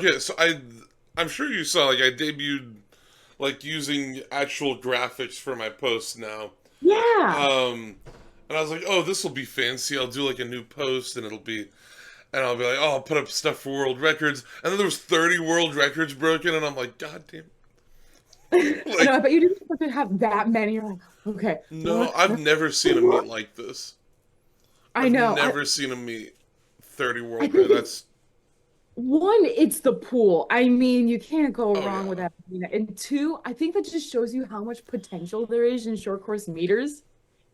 okay, so I'm sure you saw like I debuted like using actual graphics for my posts now. Yeah. Um, and I was like, oh, this will be fancy. I'll do like a new post, and I'll be like, oh, I'll put up stuff for world records. And then there was 30 world records broken, and I'm like, God damn. I know, Like, but you didn't have to have that many. You're like, okay, no, what? I've never seen a meet like this. I I've know. never seen a meet 30 I world think records. it's That's one, it's the pool. I mean, you can't go oh wrong with yeah, that. And two, I think that just shows you how much potential there is in short course meters.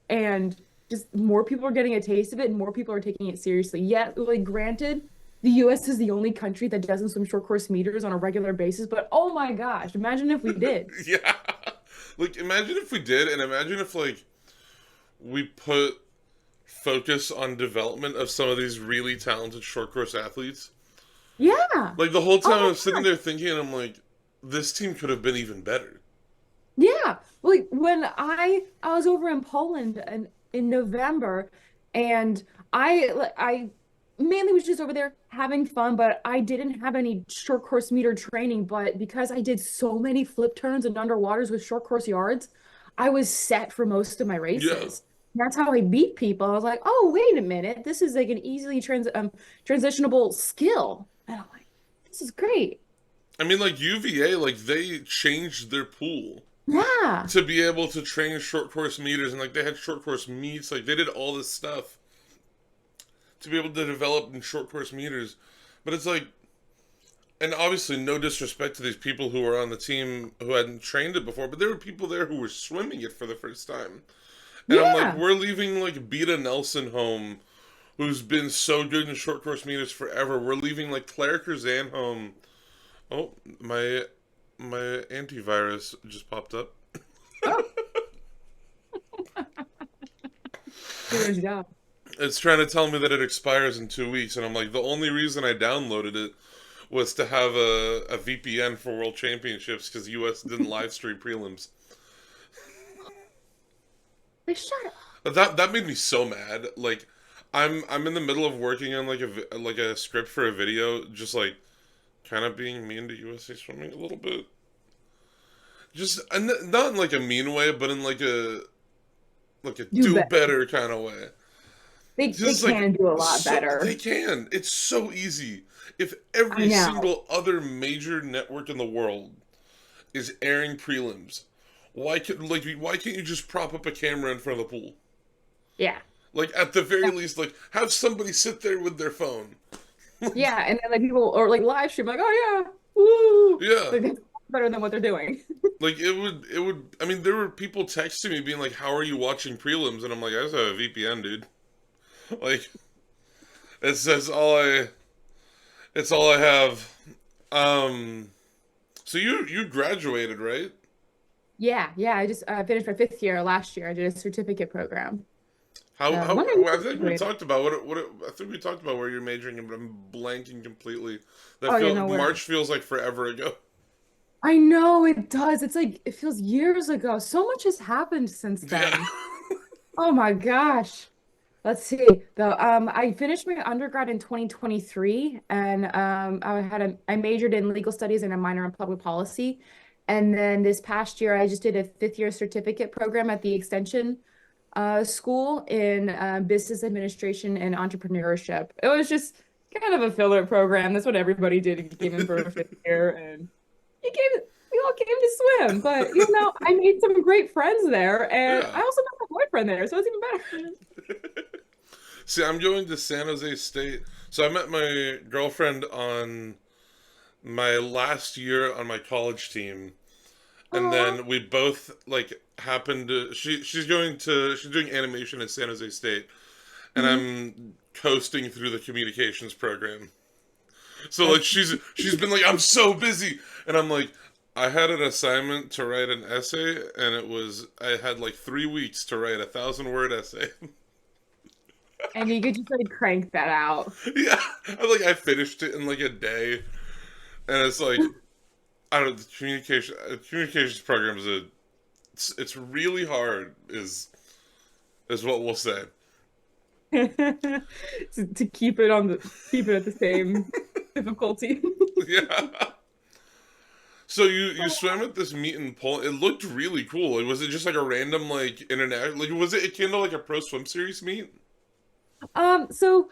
And just more people are getting a taste of it and more people are taking it seriously. Yet, like granted, the US is the only country that doesn't swim short course meters on a regular basis, but oh my gosh, imagine if we did. yeah. Like, imagine if we did, and imagine if like we put focus on development of some of these really talented short course athletes. Yeah. Like the whole time Oh I'm sitting my there thinking, I'm like, this team could have been even better. Yeah. Like when I was over in Poland and in November and I mainly was just over there having fun, but I didn't have any short course meter training, but because I did so many flip turns and underwaters with short course yards, I was set for most of my Yeah. races. That's how I beat people. I was like, "Oh, wait a minute. This is like an easily transitionable skill." And I'm like, "This is great." I mean, like UVA, like they changed their pool Yeah. to be able to train short course meters, and like they had short course meets, like they did all this stuff to be able to develop in short course meters. But it's like, and obviously, no disrespect to these people who were on the team who hadn't trained it before, but there were people there who were swimming it for the first time. And I'm like, Yeah. we're leaving like Beta Nelson home, who's been so good in short course meters forever. We're leaving like Claire Curzan home. Oh, my antivirus just popped up. Oh, doing his job. It's trying to tell me that it expires in 2 weeks, and I'm like, the only reason I downloaded it was to have a VPN for World Championships because US didn't live stream prelims. Like, shut up. That made me so mad. Like, I'm in the middle of working on like a script for a video, just like kind of being mean to USA Swimming a little bit. Just and not in like a mean way, but in like a Do do better. better kind of way. They Just like can do a lot so they better. can. It's so easy. If I every know. single other major network in the world is airing prelims, why can't you just prop up a camera in front of the pool? Yeah. Like at the very least, like have somebody sit there with their phone. Yeah. And then like people or like live stream, like, oh yeah, woo. Yeah. Like that's better than what they're doing. Like it would I mean there were people texting me being like, how are you watching prelims? And I'm like, I just have a VPN, dude. Like that's all I have. Um so you graduated, right? Yeah, yeah. I just finished my fifth year last year. I did a certificate program. How When are you I think we graduating? talked about I think we talked about where you're majoring in, but I'm blanking completely. Oh yeah, no March worries. feels like forever ago. I know it does. It's like it feels years ago. So much has happened since Yeah. then. Oh my gosh. Let's see. I finished my undergrad in 2023 and I majored in legal studies and a minor in public policy. And then this past year I just did a fifth year certificate program at the extension school in business administration and entrepreneurship. It was just kind of a filler program. That's what everybody did and came in for a fifth year and you came we all came to swim. But I made some great friends there and Yeah. I also met my boyfriend there, so it's even better. See, I'm going to San Jose State. So I met my girlfriend on my last year on my college team, and Oh, then we both like happened to she's doing animation at San Jose State, and mhm. I'm coasting through the communications program. So like That's she's been like, I'm so busy, and I'm like, I had an assignment to write an essay, and I had like 3 weeks to write 1,000 word essay. and you could just like crank that out. Yeah, I finished it in like a day, and it's like I don't know, the communications program it's really hard is what we'll say. To keep it at the same difficulty. Yeah. So you swam at this meet in Poland. It looked really cool. Like, was it just like a random like international? Like, was it akin to like a pro swim series meet? So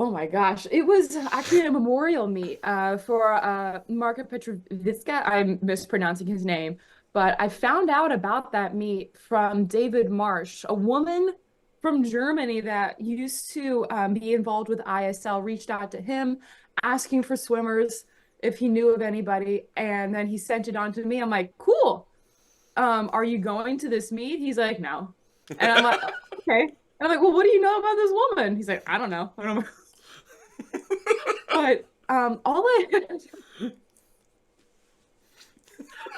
oh my gosh, it was actually a memorial meet for Marco Petroviska. I'm mispronouncing his name, but I found out about that meet from David Marsh, a woman from Germany that used to be involved with ISL, reached out to him asking for swimmers if he knew of anybody, and then he sent it on to me. I'm like, cool. Are you going to this meet? He's like, no. And I'm like, okay. And I'm like, well, what do you know about this woman? He's like, I don't know. I don't know. But all I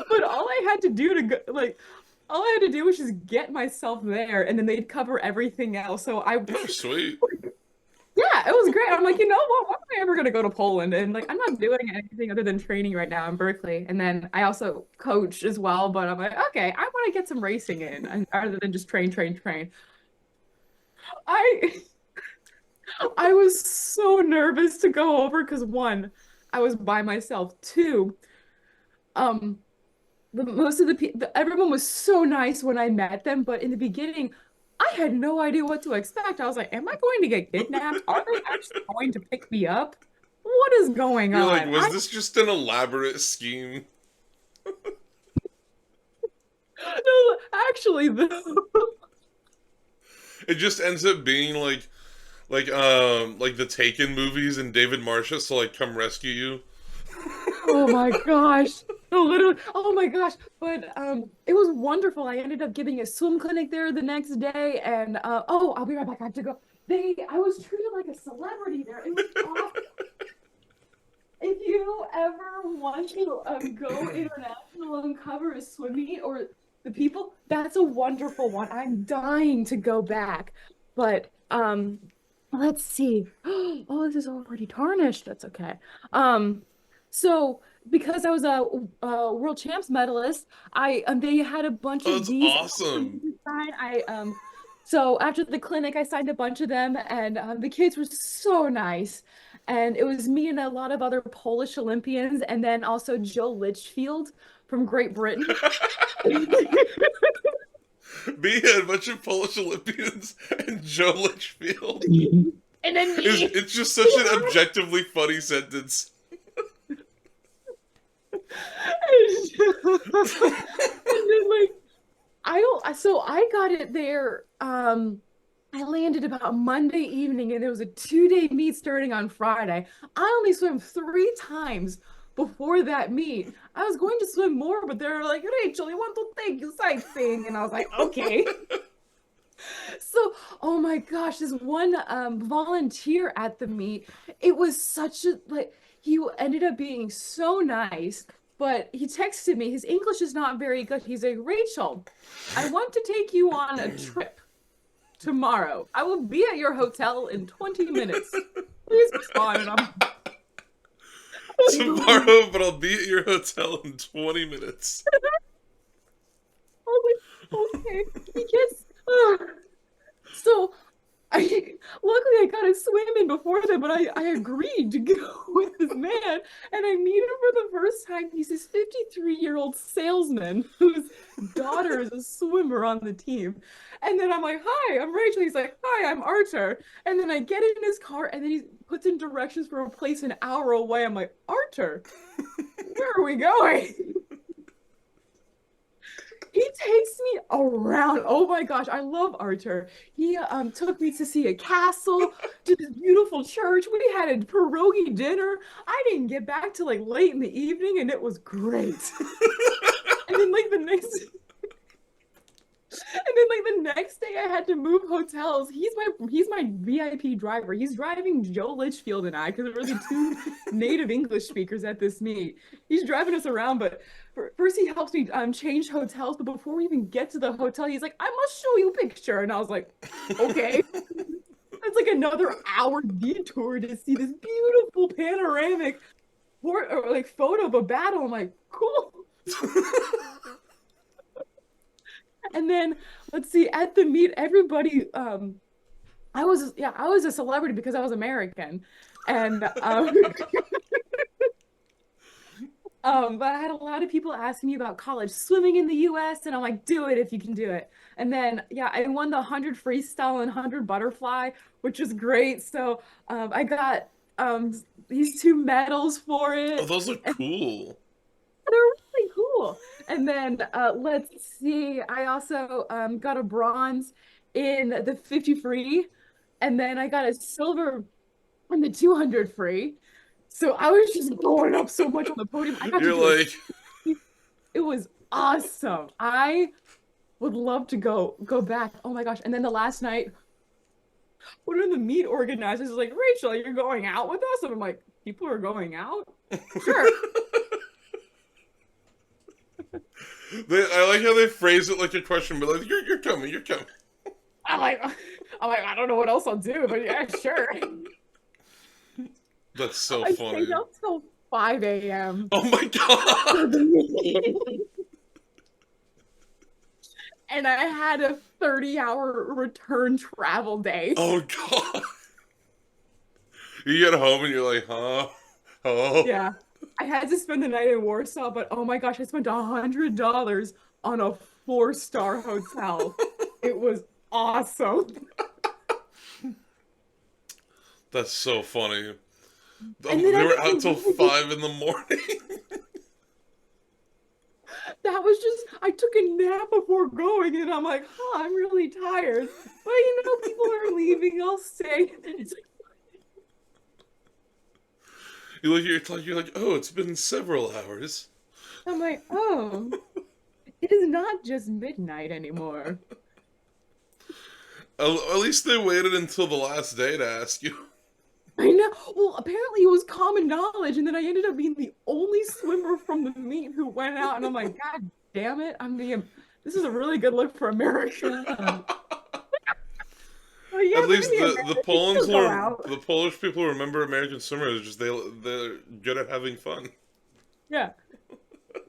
but all I had to do to go, like all I had to do was just get myself there and then they'd cover everything else. So I Oh, sweet. yeah, it was great. I'm like, you know what? When am I ever gonna go to Poland? And like I'm not doing anything other than training right now in Berkeley. And then I also coach as well, but I'm like, okay, I want to get some racing in and other than just train, train, train. I I was so nervous to go over because one, I was by myself. Two, um, most of everyone was so nice when I met them, but in the beginning, I had no idea what to expect. I was like, am I going to get kidnapped? Are they actually going to pick me up? What is going You're like, on? was this just an elaborate scheme? No, actually though. It just ends up being like the Taken movies and David Marsha to like come rescue you. Oh my gosh. No, literally. Oh my gosh. But it was wonderful. I ended up giving a swim clinic there the next day and oh, I'll be right back. I have to go. I was treated like a celebrity there. It was awesome. If you ever want to go international and cover a swim meet or the people, that's a wonderful one. I'm dying to go back. But let's see. Oh, this is already tarnished. That's okay. So because I was a world champs medalist, I they had a bunch Oh, of that's these for me awesome. to sign. So after the clinic, I signed a bunch of them, and the kids were so nice. And it was me and a lot of other Polish Olympians, and then also Joe Litchfield from Great Britain. Me and a bunch of Polish Olympians and Joe Litchfield. And then me. It's just such an objectively funny sentence. And then like I got it there. I landed about Monday evening and there was a 2-day meet starting on Friday. I only swam 3 times before that meet. I was going to swim more, but they were like, Rachel, you want to take you sightseeing? And I was like, okay. So, oh my gosh, this one volunteer at the meet, it was such a like he ended up being so nice, but he texted me. His English is not very good. He's like, Rachel, I want to take you on a trip tomorrow. I will be at your hotel in 20 minutes. Please respond. And I'm Tomorrow, but I'll be at your hotel in 20 minutes. like, okay. He gets so I luckily I got a swim in before that, but I agreed to go with this man and I meet him for the first time. He's this 53-year-old salesman whose daughter is a swimmer on the team. And then I'm like, hi, I'm Rachel. He's like, hi, I'm Archer. And then I get in his car and then he puts in directions for a place an hour away. I'm like, Archer, where are we going? He takes me around. Oh my gosh, I love Archer. He took me to see a castle, to this beautiful church. We had a pierogi dinner. I didn't get back till like late in the evening, and it was great. And then like the next and then like the next day I had to move hotels. He's my VIP driver. He's driving Joe Litchfield and I because we're the two native English speakers at this meet. He's driving us around, but first he helps me change hotels. But before we even get to the hotel, he's like, "I must show you a picture," and I was like, "Okay." It's like another hour detour to see this beautiful panoramic or like photo of a battle. I'm like, cool. And then let's see, at the meet, everybody I was a celebrity because I was American. And But I had a lot of people asking me about college swimming in the US, and I'm like, do it if you can do it. And then, yeah, I won the 100 freestyle and 100 butterfly, which was great. So I got um, these two medals for Oh, it, those look and cool. they're really cool. And then let's see, I also got a bronze in the 50 free, and then I got a silver in the 200 free. So I was just going up so much on the podium. I got to You're do a like, it was awesome. I would love to go back. Oh my gosh. And then the last night, one of the meet organizers was like, Rachel, you're going out with us? And I'm like, people are going out? Sure. I like how they phrase it like a question, but like, you're coming, you're coming. I'm like, I don't know what else I'll do, but yeah, sure. That's so I stayed funny. up till 5 a.m. Oh my for god. the meet. And I had a 30-hour return travel day. Oh god. You get home and you're like, huh? Oh. Yeah. I had to spend the night in Warsaw, but oh my gosh, I spent $100 on a 4-star hotel. It was awesome. That's so funny. And then They I were got out till to leave. 5 in the morning. That was just, I took a nap before going, and I'm like, huh, I'm really tired. But people are leaving, I'll stay. And it's like, You're like, oh, it's been several hours. I'm like, oh, it is not just midnight anymore. At least they waited until the last day to ask you. I know. Well, apparently it was common knowledge, and then I ended up being the only swimmer from the meet who went out, and I'm like, God damn it! This is a really good look for America. But yeah, At maybe least the Americans Poland's still go out. the Polish people remember American swimmers. Just they're good at having fun. Yeah,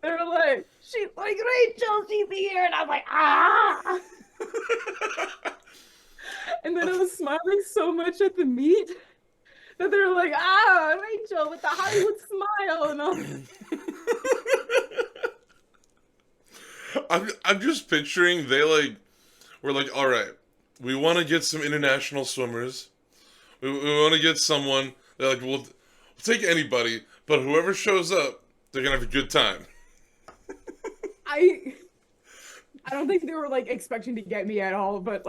they're like, she's like Rachel, she's here, and I'm like, ah. And then I was smiling so much at the meet that they're like, ah, Rachel with the Hollywood smile, and all. I'm just picturing they like we're like, all right, we want to get some international swimmers. We want to get someone. They're like, we'll take anybody, but whoever shows up, they're gonna have a good time. I I don't think they were like expecting to get me at all, but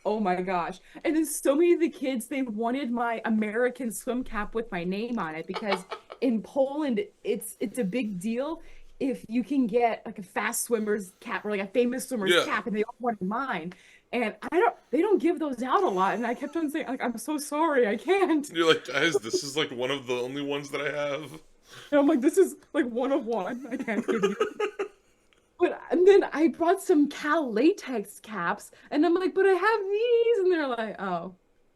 oh my gosh. And then so many of the kids, they wanted my American swim cap with my name on it because in Poland, it's a big deal if you can get like a fast swimmer's cap or like a famous swimmer's Yeah, cap, and they all wanted mine. And they don't give those out a lot. And I kept on saying, like, I'm so sorry, I can't. you're like, guys, this is like one of the only ones that I have. And I'm like, this is like one of one. I can't give you. But and then I brought some Cal latex caps, and I'm like, but I have these, and they're like, oh,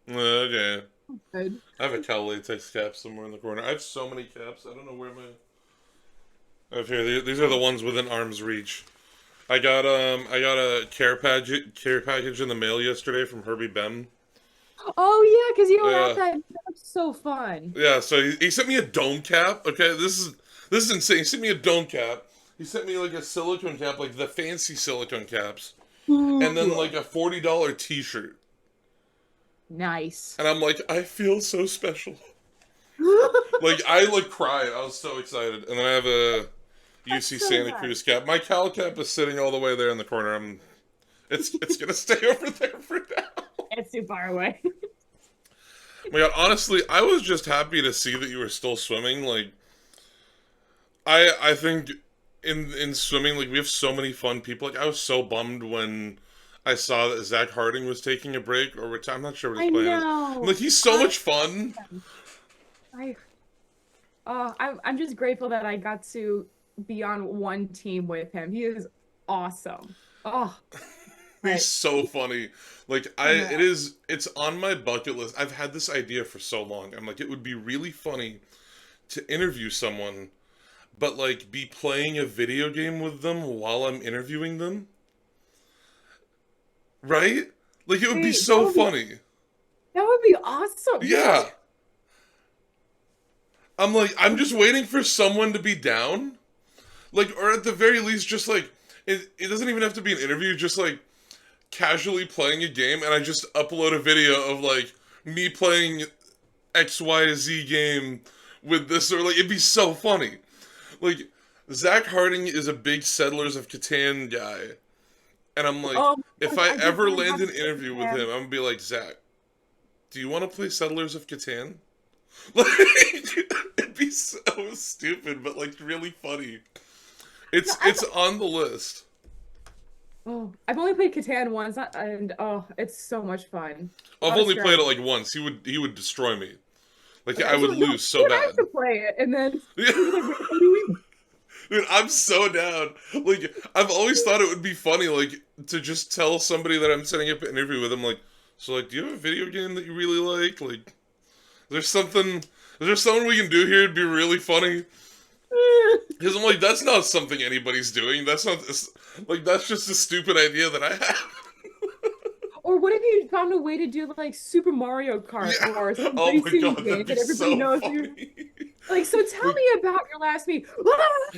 Okay, good. I have a Cal latex cap somewhere in the corner. I have so many caps. I don't know where my. I have here. These are the ones within arm's reach. I got a care package in the mail yesterday from Herbie Bem. Oh yeah, because you were at Yeah, that. That's so fun. yeah. So he sent me a dome cap. Okay, this is insane. He sent me a dome cap. He sent me like a silicone cap, like the fancy silicone caps, and then Ooh, like a $40 T-shirt. nice. And I'm like, I feel so special. Like I like cried. I was so excited. And then I have a That's UC so Santa nice. Cruz cap. My Cal cap is sitting all the way there in the corner. It's gonna stay over there for now. It's too far away. My God, honestly, I was just happy to see that you were still swimming. Like, I think in swimming, like we have so many fun people. Like, I was so bummed when I saw that Zach Harding was taking a break or I'm not sure what his I plan is. Like, know. he's so I much fun. I I'm just grateful that I got to be on one team with him. He is awesome. Oh, He's but so funny. Like, I know. it's on my bucket list. I've had this idea for so long. I'm like, it would be really funny to interview someone, but like be playing a video game with them while I'm interviewing them. Right? Like it would be That so would be funny. that would be awesome. Yeah. I'm like, I'm just waiting for someone to be down. Like, or at the very least, just like, it doesn't even have to be an interview, just like casually playing a game, and I just upload a video of like me playing XYZ game with this, or like, it'd be so funny. Like, Zach Harding is a big Settlers of Catan guy, and I'm like, Oh my if gosh, I I just ever learned how land to an play interview with him, Catan. I'm gonna be like, Zach, do you want to play Settlers of Catan? Like, it'd be so stupid, but like really funny. No, It's on the list. I've only played Catan once, and oh, it's so much fun. A I've lot of only played it strategy. like once. He would destroy me. Like I Okay, so would no, lose so you and I have bad. to play it, and then Yeah. we can like, what do we? Dude, I'm so down. Like I've always thought it would be funny, like to just tell somebody that I'm setting up an interview with. I'm like, so like, do you have a video game that you really like? Like, there's something. Is there something we can do here? It'd be really funny. Because I'm like, that's not something anybody's doing. That's not like that's just a stupid idea that I have. Or what if you found a way to do like Super Mario Kart Yeah. or some Oh my racing god, that'd game be that everybody so knows you funny. like? So tell Like, me about your last meet. Ah!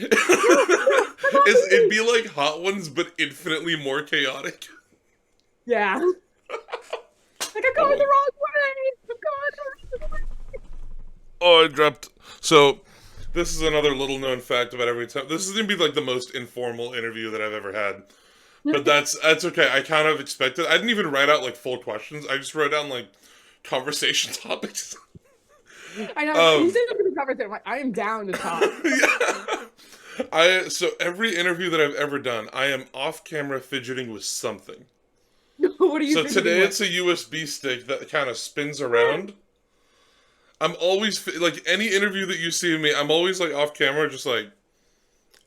No, no, come on it's, with it'd me. be like Hot Ones, but infinitely more chaotic. Yeah, like I'm Oh going my! the wrong way. I'm going the wrong Oh, I dropped. So, this is another little known fact about every time. This is gonna be like the most informal interview that I've ever had. But way. that's okay. I kind of expected. I didn't even write out like full questions. I just wrote down like conversation topics. I know. You Um, said something to cover it. I'm like, I am down to talk. yeah. So every interview that I've ever done, I am off camera fidgeting with something. What are you So fidgeting today with? it's a USB stick that kind of spins around. I'm always like any interview that you see of me, I'm always like off camera, just like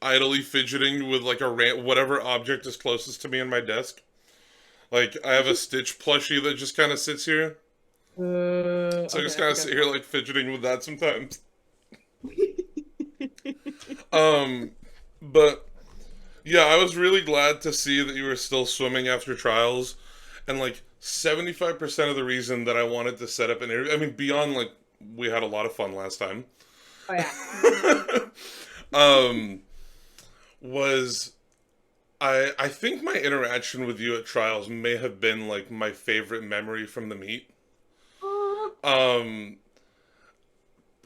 idly fidgeting with like a whatever object is closest to me on my desk. Like I have a Stitch plushie that just kind of sits here, so I Okay, just that's kind a of good sit here one. like fidgeting with that sometimes. Um, but yeah, I was really glad to see that you were still swimming after trials, and like 75% of the reason that I wanted to set up an interview, I mean, beyond like we had a lot of fun last time, Oh yeah. um, was I think my interaction with you at trials may have been like my favorite memory from the meet. Aw. Um,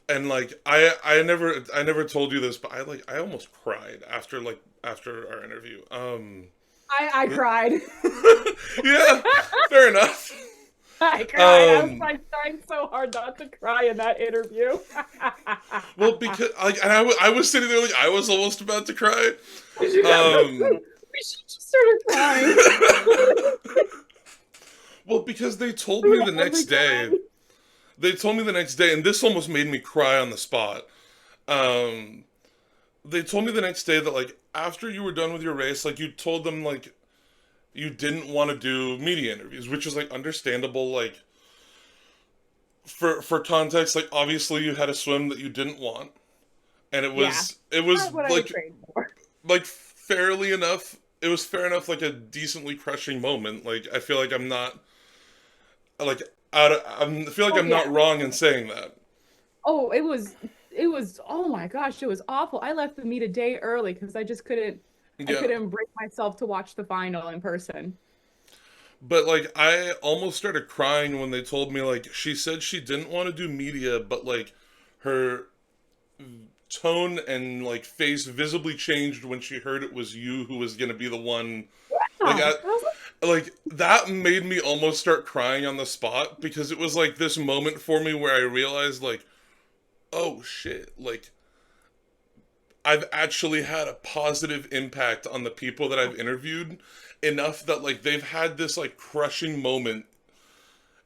and like I never told you this, but I almost cried after our interview. I cried. Yeah, fair enough. I cried. I was Um, like trying so hard not to cry in that interview. well, because like, and I was sitting there like I was almost about to cry. We Um, should just started crying. well, because they told We me would the only next cry. day. They told me the next day, and this almost made me cry on the spot. Um, they told me the next day that like after you were done with your race, like you told them like you didn't want to do media interviews, which is like understandable. Like for context, like obviously you had a swim that you didn't want, and it Yeah, was it was not what I trained for. like fairly enough. It was fair enough, like a decently crushing moment. Like I feel like I'm not like I feel like Oh I'm yeah. not wrong in saying that. Oh, it was oh my gosh, it was awful. I left the meet a day early because I Yeah. couldn't bring myself to watch the final in person. But like I almost started crying when they told me like she said she didn't want to do media, but like her tone and like face visibly changed when she heard it was you who was gonna be the one. Like Ah, I was like that made me almost start crying on the spot because it was like this moment for me where I realized like, oh shit, like I've actually had a positive impact on the people that I've interviewed enough that like they've had this like crushing moment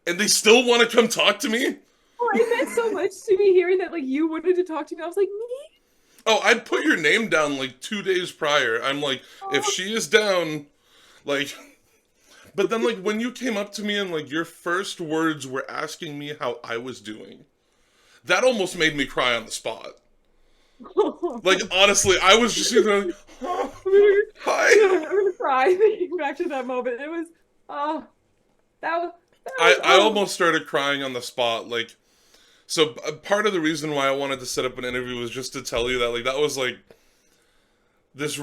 and they still want to come talk to me. oh, it meant so much to me hearing that like you wanted to talk to me. I was like, me? Oh, I'd put your name down like 2 days prior. I'm like, if Oh, she is down, like, but then like when you came up to me and like your first words were asking me how I was doing, that almost made me cry on the spot. Like honestly, I was just sitting there like, huh, hi. I'm gonna cry thinking back to that moment. It was oh that was I oh almost started crying on the spot. Like So part of the reason why I wanted to set up an interview was just to tell you that like that was like this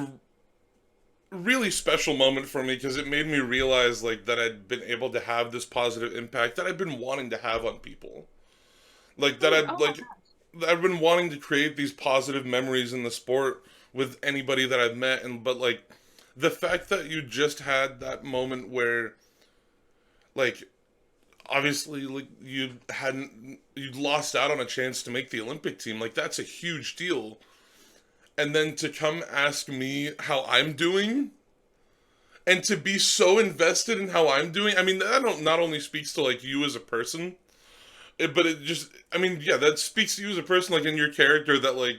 really special moment for me because it made me realize like that I'd been able to have this positive impact that I've been wanting to have on people. Like that Really? I'd Oh my like I've been wanting to create these positive memories in the sport with anybody that I've met, and but like the fact that you just had that moment where like obviously like you'd lost out on a chance to make the Olympic team, like that's a huge deal. And then to come ask me how I'm doing and to be so invested in how I'm doing, I mean that don't not only speaks to like you as a person, but it just I mean yeah, that speaks to you as a person like in your character that like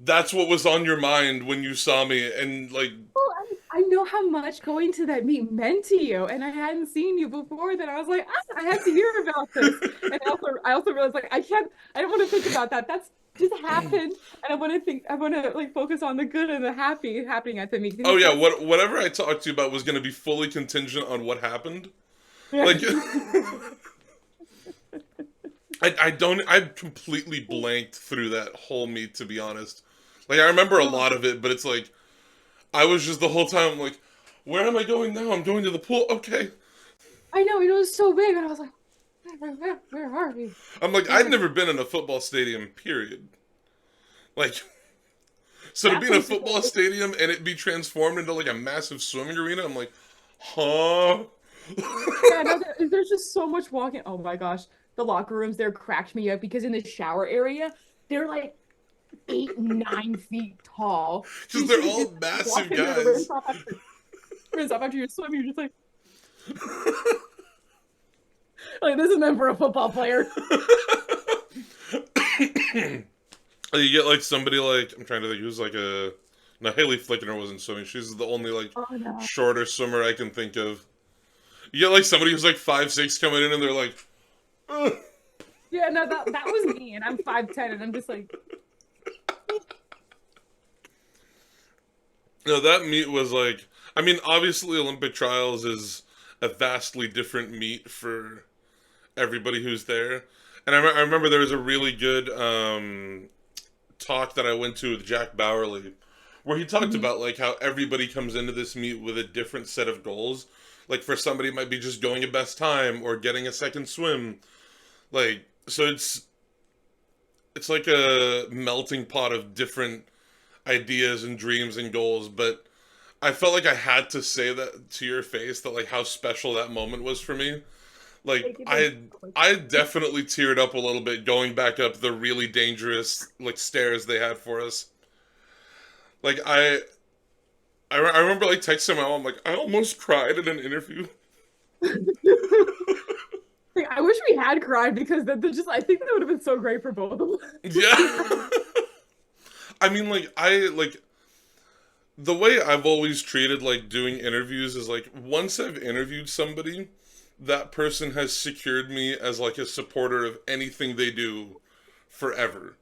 that's what was on your mind when you saw me and like well, I know how much going to that meet meant to you, and I hadn't seen you before. Then I was like, I have to hear about this. And I also realized like I don't want to think about that. That's just happened, and I want to like focus on the good and the happy happening at the meet oh because yeah, that's whatever I talked to you about was going to be fully contingent on what happened. yeah. Like I completely blanked through that whole meet to be honest. Like I remember a Oh, lot of it, but it's like I was just the whole time like, where am I going now? I'm going to the pool. Okay. I know it was so big, and I was like, where are we? I'm like I'd Yeah, never been in a football stadium. Period. Like so to that be in a place is football stadium and it be transformed into like a massive swimming arena, I'm like, huh? yeah, no, there's just so much walking. Oh my gosh, the locker rooms there cracked me up because in the shower area, they're like 8, 9 feet tall. Because So they're you all just walk massive in there to guys. rinse off after you swim. You're just like this is meant for a football player. You get like somebody like I'm trying to think who's like a no Haley Flickner wasn't swimming. She's the only like Oh no. shorter swimmer I can think of. You get like somebody who's like 5'6" coming in and they're like, "Ugh." Yeah, no, that was me, and I'm 5'10", and I'm just like, No, that meet was like I mean obviously Olympic trials is a vastly different meet for everybody who's there. And I remember there was a really good talk that I went to with Jack Bowerly, where he talked mhm. about like how everybody comes into this meet with a different set of goals. Like for somebody it might be just going a best time or getting a second swim. Like so it's like a melting pot of different ideas and dreams and goals, but I felt like I had to say that to your face that like how special that moment was for me. Like Thank you, thank I definitely teared up a little bit going back up the really dangerous like stairs they had for us. Like I remember like texting my mom like I almost cried in an interview. you. Like, I wish we had cried because that just I think that would have been so great for both of us. Yeah. I mean like the way I've always treated like doing interviews is like once I've interviewed somebody, that person has secured me as like a supporter of anything they do forever.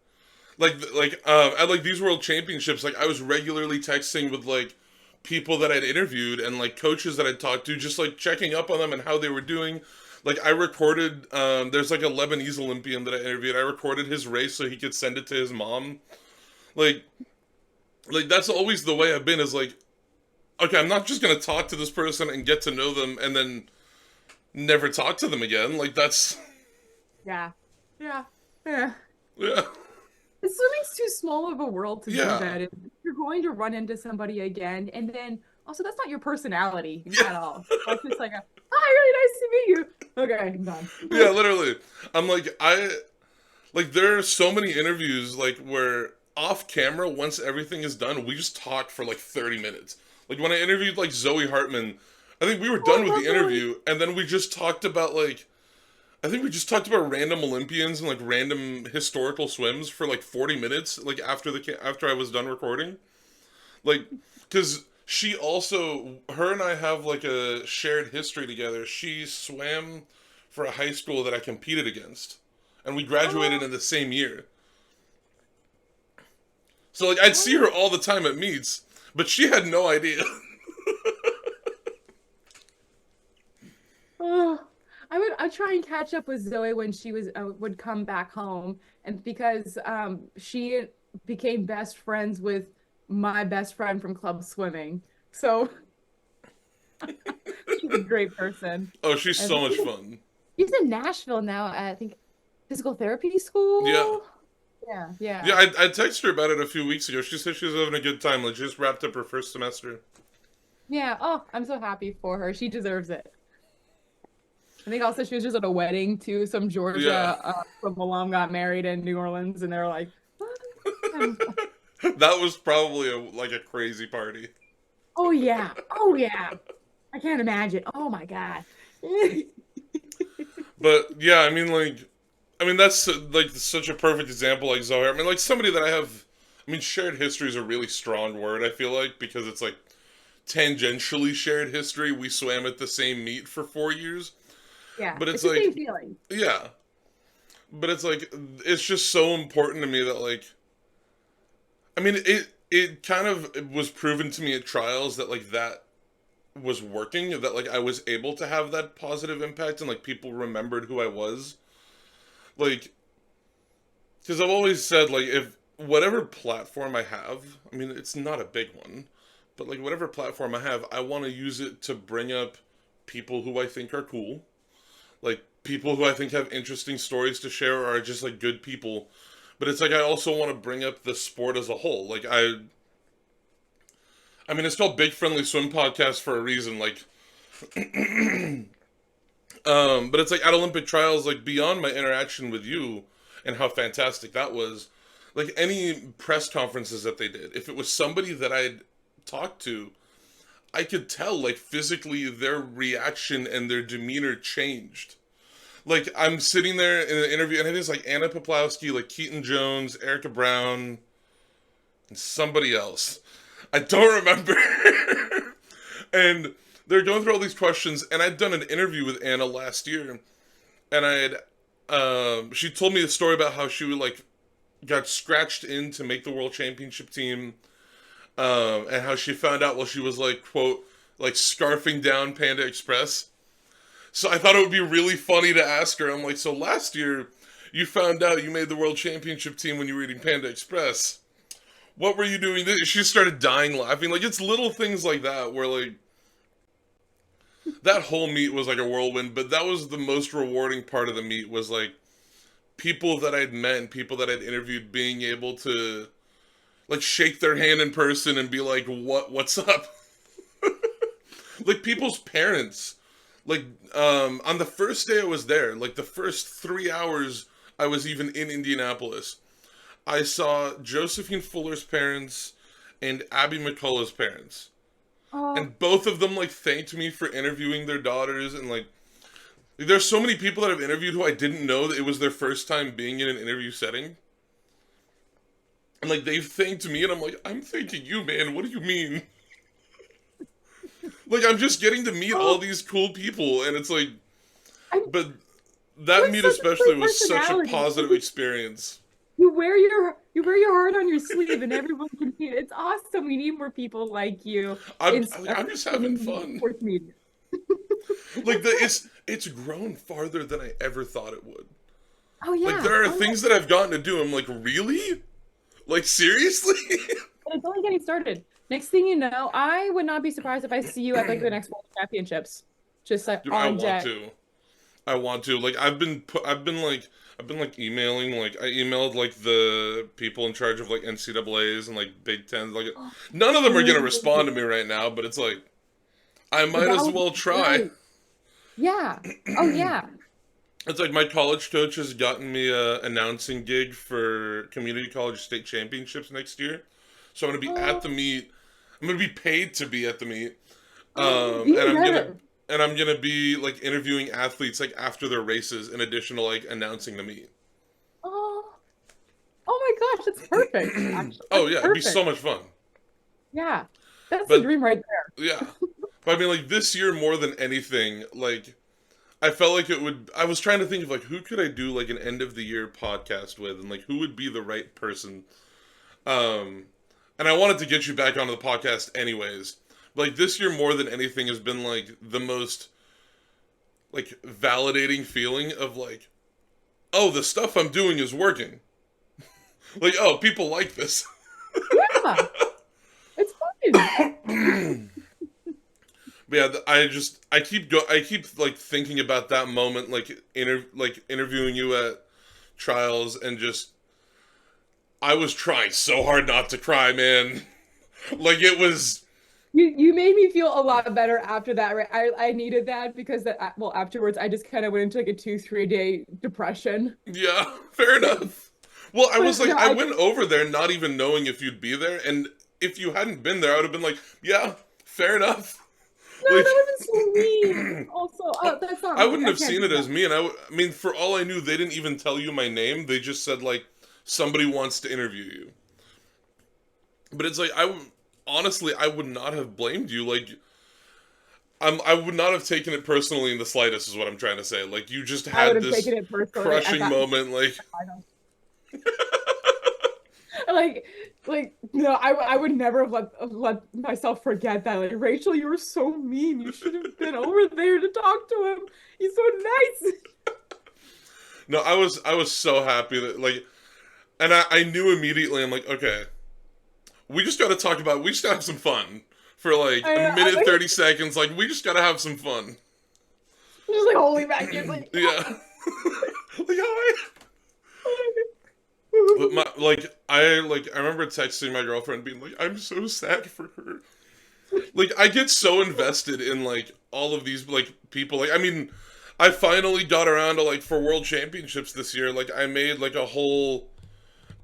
At like these world championships, like I was regularly texting with like people that I'd interviewed and like coaches that I'd talked to, just like checking up on them and how they were doing. Like I recorded, there's like a Lebanese Olympian that I interviewed. I recorded his race so he could send it to his mom. Like, like that's always the way I've been. Is like, okay, I'm not just gonna talk to this person and get to know them and then never talk to them again. Like that's, Yeah, yeah, yeah. yeah, Swimming's too small of a world to do yeah, that. And you're going to run into somebody again, and then also that's not your personality yeah. at all. That's just like a hi, really nice to meet you. Okay, I'm done. Yeah, literally. I'm like like there are so many interviews like where off camera once everything is done, we just talk for like 30 minutes. Like when I interviewed like Zoe Hartman, I think we were Oh, done I with love the Zoe. interview and then we just talked about like I think we just talked about random Olympians and like random historical swims for like 40 minutes like after I was done recording. Like cuz she also her and I have like a shared history together. She swam for a high school that I competed against and we graduated Oh, in the same year. So like I'd see oh, her all the time at meets, but she had no idea. oh. I'd try and catch up with Zoe when she was would come back home, and because she became best friends with my best friend from club swimming, so she's a great person. Oh, she's And so much fun. he's in Nashville now at, I think, physical therapy Yeah. school. Yeah, Yeah, yeah. I texted her about it a few weeks ago. She said she was having a good time. Like, she just wrapped up her first semester. Yeah. Oh, I'm so happy for her. She deserves it. I think also she was just at a wedding too. Some Yeah. Georgia from alum got married in New Orleans, and they're like, "What?" Um, That was probably like a crazy party. oh yeah, oh yeah. I can't imagine. Oh my God. But yeah, I mean that's like such a perfect example, like Zoe. I mean, like somebody that I have. I mean, shared history is a really strong word. I feel like because it's like tangentially shared history. We swam at the same meet for 4 years, Yeah, but it's it's the same like, feeling. yeah, but it's like it's just so important to me that like, I mean, it kind of was proven to me at trials that like that was working, that like I was able to have that positive impact and like people remembered who I was. Like, because I've always said, like, if whatever platform I have, I mean, it's not a big one, but like, whatever platform I have, I want to use it to bring up people who I think are cool, like, people who I think have interesting stories to share or are just like good people. But it's like, I also want to bring up the sport as a whole. Like, I mean, it's called Big Friendly Swim Podcast for a reason. Like, but it's like at Olympic trials, like beyond my interaction with you and how fantastic that was, like any press conferences that they did, if it was somebody that I'd talked to, I could tell like physically their reaction and their demeanor changed. Like I'm sitting there in an interview, and it is like Anna Poplawski, like Keaton Jones, Erica Brown, and somebody else. I don't remember. And they're going through all these questions, and I'd done an interview with Anna last year, and I had she told me the story about how she would like got scratched in to make the world championship team, and how she found out while she was like quote like scarfing down Panda Express. So I thought it would be really funny to ask her. I'm like, so last year you found out you made the world championship team when you were eating Panda Express. What were you doing? She started dying laughing. Like it's little things like that where like that whole meet was like a whirlwind, but that was the most rewarding part of the meet was like people that I'd met and people that I'd interviewed being able to like shake their hand in person and be like, what's up? Like people's parents. Like on the first day I was there, like the first 3 hours I was even in Indianapolis, I saw Josephine Fuller's parents and Abby McCullough's parents. Oh, And both of them like thanked me for interviewing their daughters and like there's so many people that I've interviewed who I didn't know that it was their first time being in an interview setting. And like they've thanked me and I'm like, I'm thanking you, man. What do you mean? Like I'm just getting to meet all oh, these cool people and it's like I'm, but you that have meet such a especially great was such a personality. positive experience. You wear your heart on your sleeve, and everyone can see it. It's awesome. We need more people like you I'm in I'm just having in fun. sports media. Like it's grown farther than I ever thought it would. Oh Like yeah, there are oh yeah. things that I've gotten to do. I'm like, really? Like seriously? And it's only getting started. Next thing you know, I would not be surprised if I see you at like the next World Championships, just like Dude, I on want deck. to. I want to. Like I've been like emailing. Like I emailed like the people in charge of like NCAA's and like Big Ten. Like none of them are gonna Oh, respond to me right now. But it's like I might that as would be well try. great. Yeah. Oh yeah. It's like my college coach has gotten me a announcing gig for community college state championships next year. So I'm gonna be at Oh, the meet. I'm gonna be paid to be at the meet. And even I'm gonna better. be like interviewing athletes like after their races in addition to like announcing the meet. Oh, oh my gosh, that's perfect. Actually, Oh that's yeah, it'd be so perfect. much fun. Yeah. That's the But dream right there. yeah. But I mean like this year more than anything, like I felt like it would I was trying to think of like who could I do like an end of the year podcast with and like who would be the right person. Um and I wanted to get you back onto the podcast anyways. Like this year more than anything has been like the most like validating feeling of like, oh, the stuff I'm doing is working. Like, oh, people like this. Yeah, it's fun. But yeah, I keep like thinking about that moment, like interviewing you at trials, and just I was trying so hard not to cry, man. Like it was, You made me feel a lot better after that, right? I needed that because well, afterwards I just kind of went into like a 2, 3 day depression. yeah, fair enough. Well, I was But like, no, I I went over there not even knowing if you'd be there, and if you hadn't been there, I would have been like, yeah, fair enough. no, Like, that would have been so mean. Also, oh, that's not I me. wouldn't I have can't seen do it as that. me, and I mean, for all I knew, they didn't even tell you my name. They just said like somebody wants to interview you. But it's like honestly, I would not have blamed you. Like, I would not have taken it personally in the slightest. Is what I'm trying to say. Like, you just I would had have this taken it personally. I crushing thought, moment. Like, like, no, I would never have let myself forget that. Like, Rachel, you were so mean. You should have been over there to talk to him. He's so nice. no, I was so happy that like, and I knew immediately. I'm like, okay, we just got to talk about. We just got to have some fun for like a I'm minute like, 30 seconds. Like, we just got to have some fun. just like holding back. It's like, Yeah. Like, hi. But my I remember texting my girlfriend being like, I'm so sad for her. Like I get so invested in like all of these like people. Like I mean, I finally got around to like for world championships this year. Like I made like a whole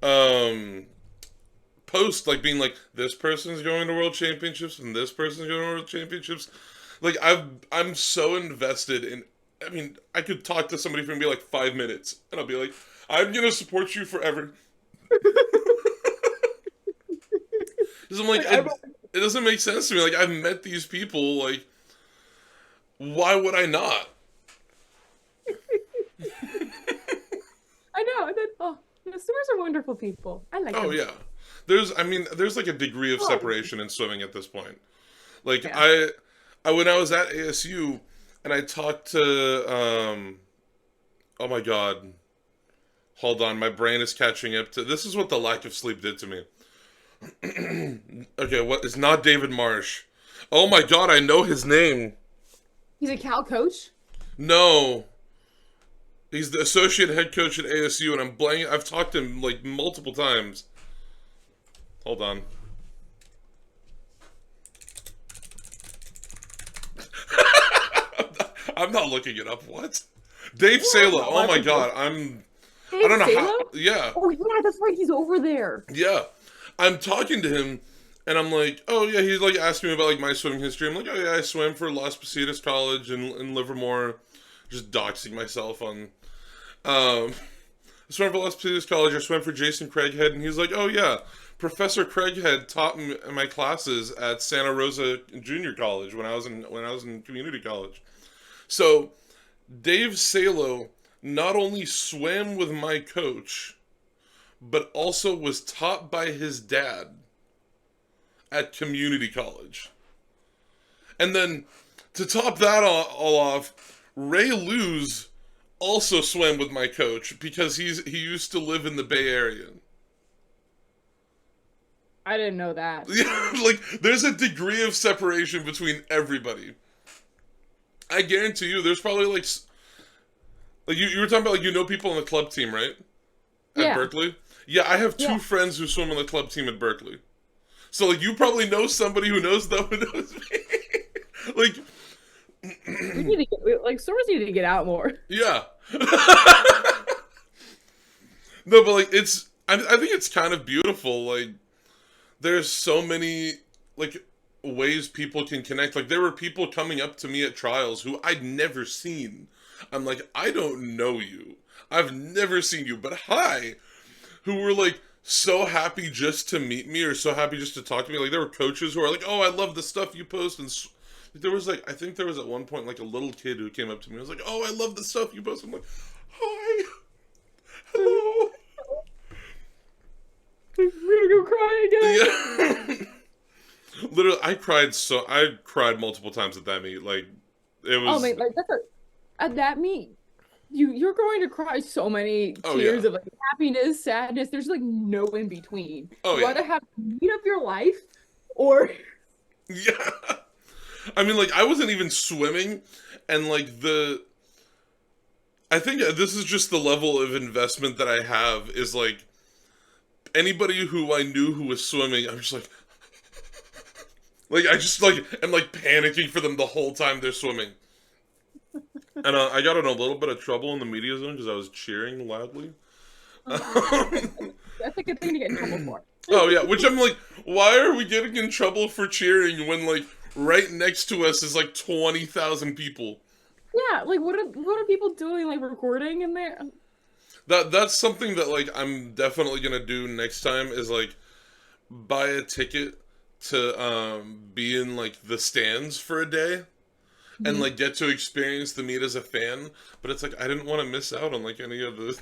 um post like being like this person's going to world championships and this person's going to world championships. Like I'm so invested in. I mean, I could talk to somebody for maybe like 5 minutes, and I'll be like, I'm gonna support you forever. Because I'm like, it doesn't make sense to me. Like I've met these people. Like, why would I not? I know. And then, oh, the swimmers are wonderful people. I like Oh them. yeah. I mean, there's like a degree of Oh, separation in swimming at this point. Like yeah. when I was at ASU and I talked to, oh my god, hold on, my brain is catching up to. This is what the lack of sleep did to me. Okay, what is not David Marsh? Oh my god, I know his name. He's a Cal coach. No, he's the associate head coach at ASU, and I'm blanking. I've talked to him like multiple times. Hold on. I'm not looking it up. What? Dave Salo. Well, Oh why my would you? god. I Dave don't know how. Salo? Yeah. Oh, yeah, that's right. He's over there. Yeah. I'm talking to him and I'm like, oh yeah, he's like asking me about like my swimming history. I'm like, oh yeah, I swam for Las Positas College in Livermore. Just doxing myself on I swam for Las Positas College, I swam for Jason Craighead, and he's like, oh yeah, Professor Craighead taught me my classes at Santa Rosa Junior College when I was in community college. So Dave Salo not only swam with my coach, but also was taught by his dad at community college. And then to top that all off, Ray Luz also swam with my coach because he used to live in the Bay Area. I didn't know that. Yeah, like there's a degree of separation between everybody. I guarantee you, there's probably like you were talking about like people on the club team, right? At Yeah. Berkeley. Yeah, I have two Yeah. friends who swim on the club team at Berkeley. So like you probably know somebody who knows them who knows me. Like We need to like swimmers need to get out more. yeah. No, but like I think it's kind of beautiful. Like there's so many like ways people can connect. Like there were people coming up to me at trials who I'd never seen. I'm like, I don't know you. I've never seen you, but hi. Who were like so happy just to meet me or so happy just to talk to me. Like there were coaches who are like, "Oh, I love the stuff you post." And there was like, I think there was at one point like a little kid who came up to me. I was like, "Oh, I love the stuff you post." I'm like, "Hi, hello." We're gonna go cry again. Yeah. Literally, I cried multiple times at that meet. Like it Oh was. man, like that's a at that meet, you're going to cry so many Oh yeah. tears of like happiness, sadness. There's like no in between. Oh You yeah. either have the meet of your life or Yeah. I mean, like, I wasn't even swimming, and like I think this is just the level of investment that I have is like anybody who I knew who was swimming, I'm just like I just like am like panicking for them the whole time they're swimming. And I got in a little bit of trouble in the media zone because I was cheering loudly. that's a good thing to get in trouble for. Oh yeah, which I'm like, why are we getting in trouble for cheering when like right next to us is like 20,000 people? Yeah, like what are people doing like recording in there? That's something that like I'm definitely gonna do next time is like buy a ticket to be in like the stands for a day and Mhm. like get to experience the meet as a fan. But it's like I didn't want to miss out on like any of the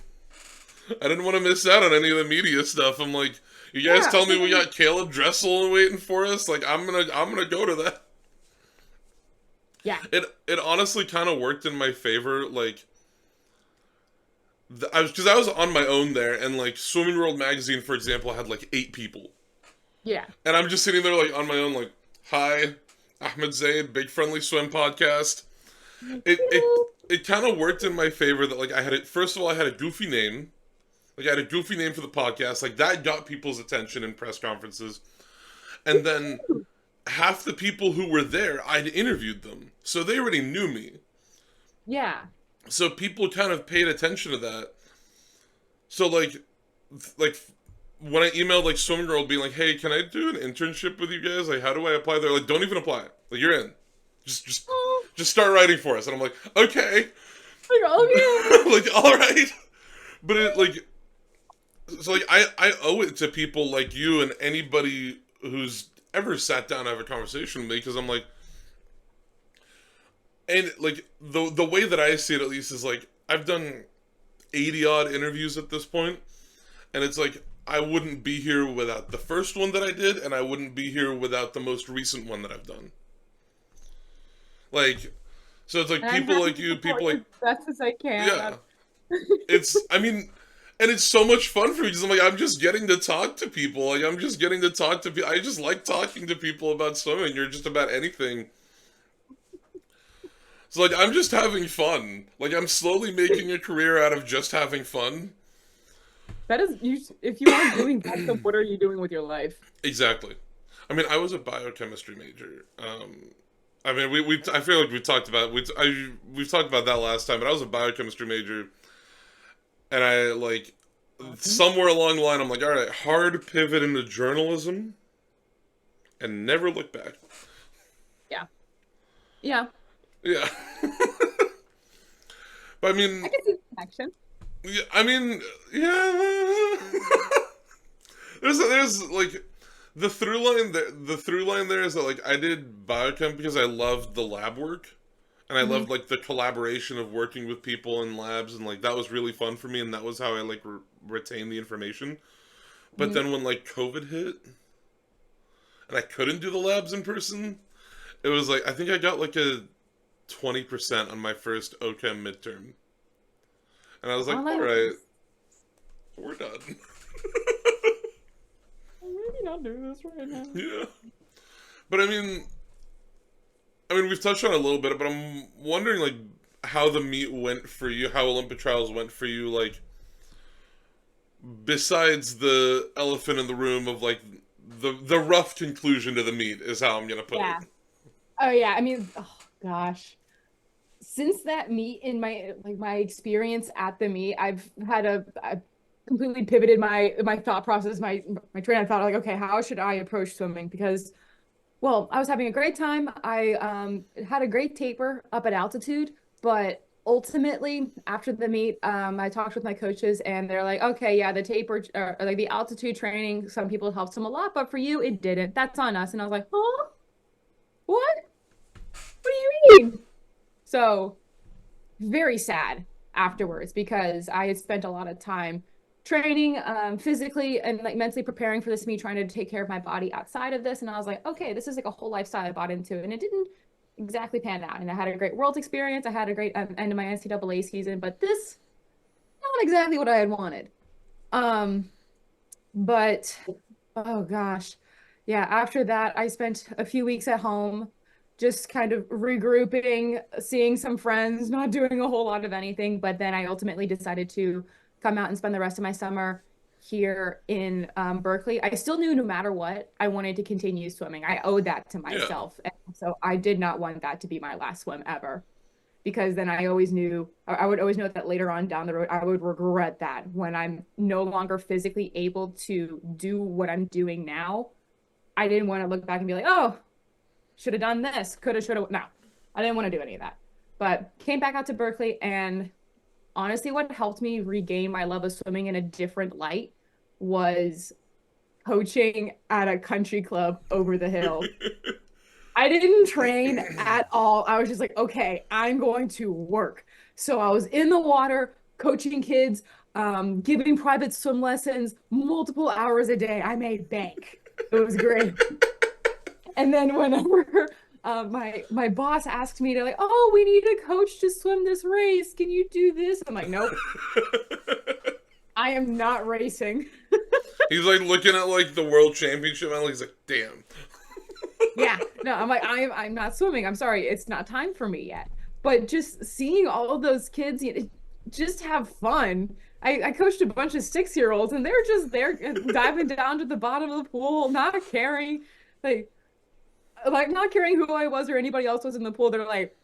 I didn't want to miss out on any of the media stuff. I'm like, you guys Yeah, tell me because we got Caleb Dressel waiting for us. Like I'm gonna go to that. yeah, It honestly kind of worked in my favor. Like I was because I was on my own there, and like Swimming World magazine, for example, had like 8 people, yeah. and I'm just sitting there like on my own, like, hi, Ahmed Zaid, Big Friendly Swim podcast. It kind of worked in my favor that like I had it. First of all, I had a goofy name. Like I had a goofy name for the podcast. Like that got people's attention in press conferences. And then half the people who were there, I'd interviewed them. So they already knew me. Yeah. So people kind of paid attention to that. So like when I emailed like Swim Girl being like, "Hey, can I do an internship with you guys? Like how do I apply?" They're like, "Don't even apply. Like you're in. Just just Oh, just start writing for us." And I'm like, "Okay." like, okay. Like all right. But it like so like I owe it to people like you and anybody who's ever sat down to have a conversation with me because I'm like, and like the way that I see it at least is like I've done 80 odd interviews at this point, and it's like I wouldn't be here without the first one that I did, and I wouldn't be here without the most recent one that I've done. Like, so it's like And I'm people happy like to you, support people you like, as best as I can. yeah, I mean, and it's so much fun for me because I'm like, I'm just getting to talk to people. Like, I'm just getting to talk to people. I just like talking to people about swimming or just about anything. So, like, I'm just having fun. Like, I'm slowly making a career out of just having fun. That is you if you aren't doing that, then what are you doing with your life? Exactly. I mean, I was a biochemistry major. I mean, I feel like we talked about we've talked about that last time, but I was a biochemistry major, and I like Awesome. somewhere along the line, I'm like, all right, hard pivot into journalism, and never look back. Yeah. Yeah. Yeah, but I I mean, can see the connection. yeah, I mean, yeah. There's like the through line there is that like I did biochem because I loved the lab work and I loved Hmm. like the collaboration of working with people in labs, and like that was really fun for me, and that was how I like retained the information. But Hmm. then when like COVID hit and I couldn't do the labs in person, it was like I think I got like a 20% on my first OChem midterm. And I was like, all Online right, labs. we're done. Maybe not do this right now. Yeah. But I mean, we've touched on it a little bit, but I'm wondering like how the meet went for you, how Olympic trials went for you, like besides the elephant in the room of like the rough conclusion to the meet is how I'm gonna put it. Yeah. Oh yeah. I mean, oh gosh. Since that meet in my experience at the meet, I've completely pivoted my thought process, my train of thought. Like, okay, how should I approach swimming? Because well, I was having a great time. I had a great taper up at altitude, but ultimately after the meet, I talked with my coaches and they're like, okay, yeah, the taper or like the altitude training, some people helped them a lot, but for you, it didn't. That's on us. And I was like, huh? What? What do you mean? So very sad afterwards because I had spent a lot of time training physically and like mentally preparing for this me trying to take care of my body outside of this, and I was like, okay, this is like a whole lifestyle I bought into, and it didn't exactly panned out. And I had a great world experience. I had a great end of my NCAA season, but this not exactly what I had wanted. Um, but oh gosh. Yeah, after that, I spent a few weeks at home, just kind of regrouping, seeing some friends, not doing a whole lot of anything. But then I ultimately decided to come out and spend the rest of my summer here in Berkeley. I still knew no matter what, I wanted to continue swimming. I owed that to Yeah. myself. And so I did not want that to be my last swim ever because then I always knew I would always know that later on down the road I would regret that when I'm no longer physically able to do what I'm doing now. I didn't want to look back and be like, oh, should have done this, could have, should have. No, I didn't want to do any of that. But came back out to Berkeley, and honestly, what helped me regain my love of swimming in a different light was coaching at a country club over the hill. I didn't train at all. I was just like, okay, I'm going to work. So I was in the water coaching kids, giving private swim lessons multiple hours a day. I made bank. It was great. And then whenever my boss asked me to like, oh, we need a coach to swim this race. Can you do this? I'm like, nope, I am not racing. He's like looking at like the world championship and he's like, damn. Yeah, no, I'm like, I'm not swimming. I'm sorry, it's not time for me yet. But just seeing all of those kids, just have fun. I coached a bunch of 6-year-olds, and they're just there diving down to the bottom of the pool, not caring, like not caring who I was or anybody else was in the pool. They're like,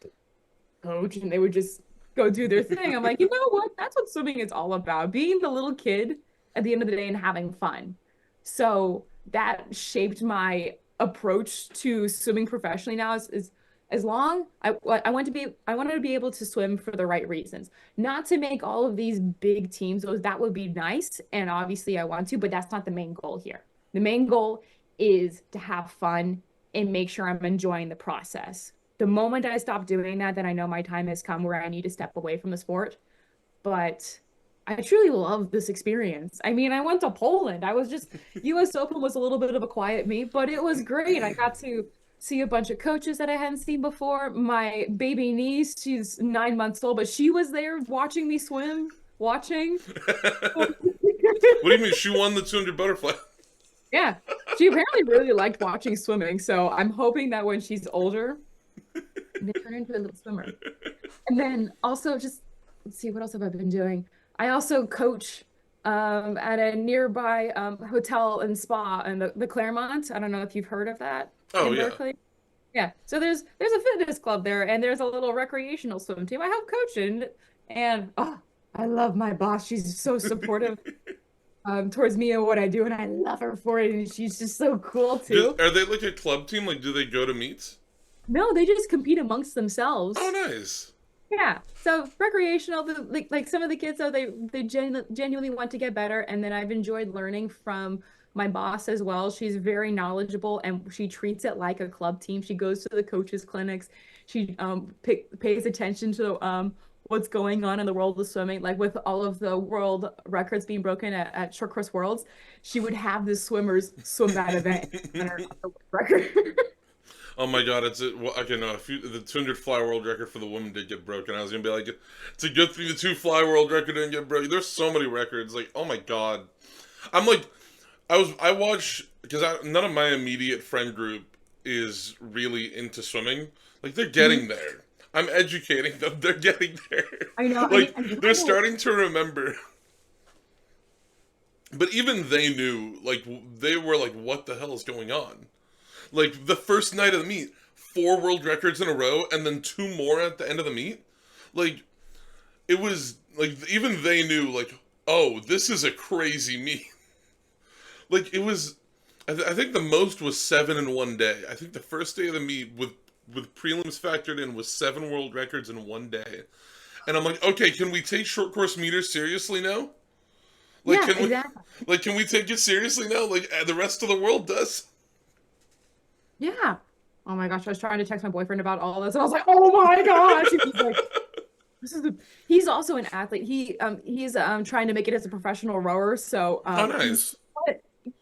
coach, and they would just go do their thing. I'm like, you know what? That's what swimming is all about. Being the little kid at the end of the day and having fun. So that shaped my approach to swimming professionally now is as long I wanted to be able to swim for the right reasons. Not to make all of these big teams, those that would be nice. And obviously I want to, but that's not the main goal here. The main goal is to have fun and make sure I'm enjoying the process. The moment I stop doing that, then I know my time has come where I need to step away from the sport. But I truly love this experience. I mean, I went to Poland. I was just US Open was a little bit of a quiet meet, but it was great. I got to see a bunch of coaches that I hadn't seen before. My baby niece, she's 9 months old, but she was there watching me swim, watching. What do you mean? She won the 200 butterfly. Yeah, she apparently really liked watching swimming. So I'm hoping that when she's older, they turn into a little swimmer. And then also just let's see, what else have I been doing? I also coach at a nearby hotel and spa in the Claremont. I don't know if you've heard of that Oh in yeah. Berkeley. Yeah. So there's a fitness club there and there's a little recreational swim team. I help coach and oh, I love my boss. She's so supportive towards me and what I do, and I love her for it. And she's just so cool too. Are they like a club team? Like, do they go to meets? No, they just compete amongst Oh, themselves. nice. Yeah. So recreational, like some of the kids though, they genuinely want to get better, and then I've enjoyed learning from my boss as well. She's very knowledgeable, and she treats it like a club team. She goes to the coaches' clinics. She pays attention to what's going on in the world of swimming, like with all of the world records being broken at short course worlds. She would have the swimmers swim that event and honor the world record. Oh my god, well, okay, no, the 200 fly world record for the women did get broken. I was gonna be like, it's a good thing the two fly world record didn't get broken. There's so many records, like, oh my god. I'm like, I watch because none of my immediate friend group is really into swimming. Like they're getting there. I'm educating them. They're getting there. I know. Like And they're starting to remember. But even they knew. Like they were like, "What the hell is going on?" Like the first night of the meet, 4 world records in a row, and then 2 more at the end of the meet. Like it was like even they knew. Like, oh, this is a crazy meet. Like it was I think the most was 7 in one day. I think the first day of the meet with prelims factored in was 7 world records in one day. And I'm like, okay, can we take short course meters seriously now? Like yeah, can we exactly. can we take it seriously now? Like the rest of the world does. Yeah. Oh my gosh, I was trying to text my boyfriend about all this, and I was like, "Oh my gosh!" He was like, "This is the." He's also an athlete. He's trying to make it as a professional rower, so Oh, he's nice.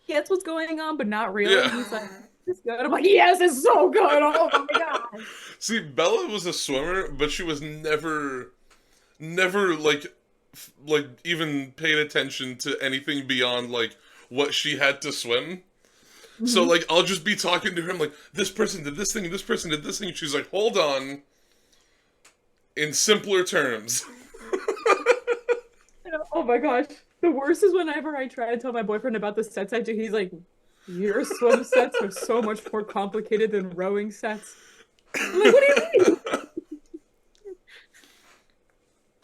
gets what's going on, but not really. Yeah. He's like, "It's good." I'm like, "Yes, it's so good." Oh my god. See, Bella was a swimmer, but she was never like even paid attention to anything beyond like what she had to swim. So Hmm. like I'll just be talking to her, I'm like, this person did this thing, this person did this thing. She's like, hold on, in simpler terms. Oh my gosh. The worst is whenever I try to tell my boyfriend about the sets I do, he's like, your swim sets are so much more complicated than rowing sets. I'm like, what do you mean?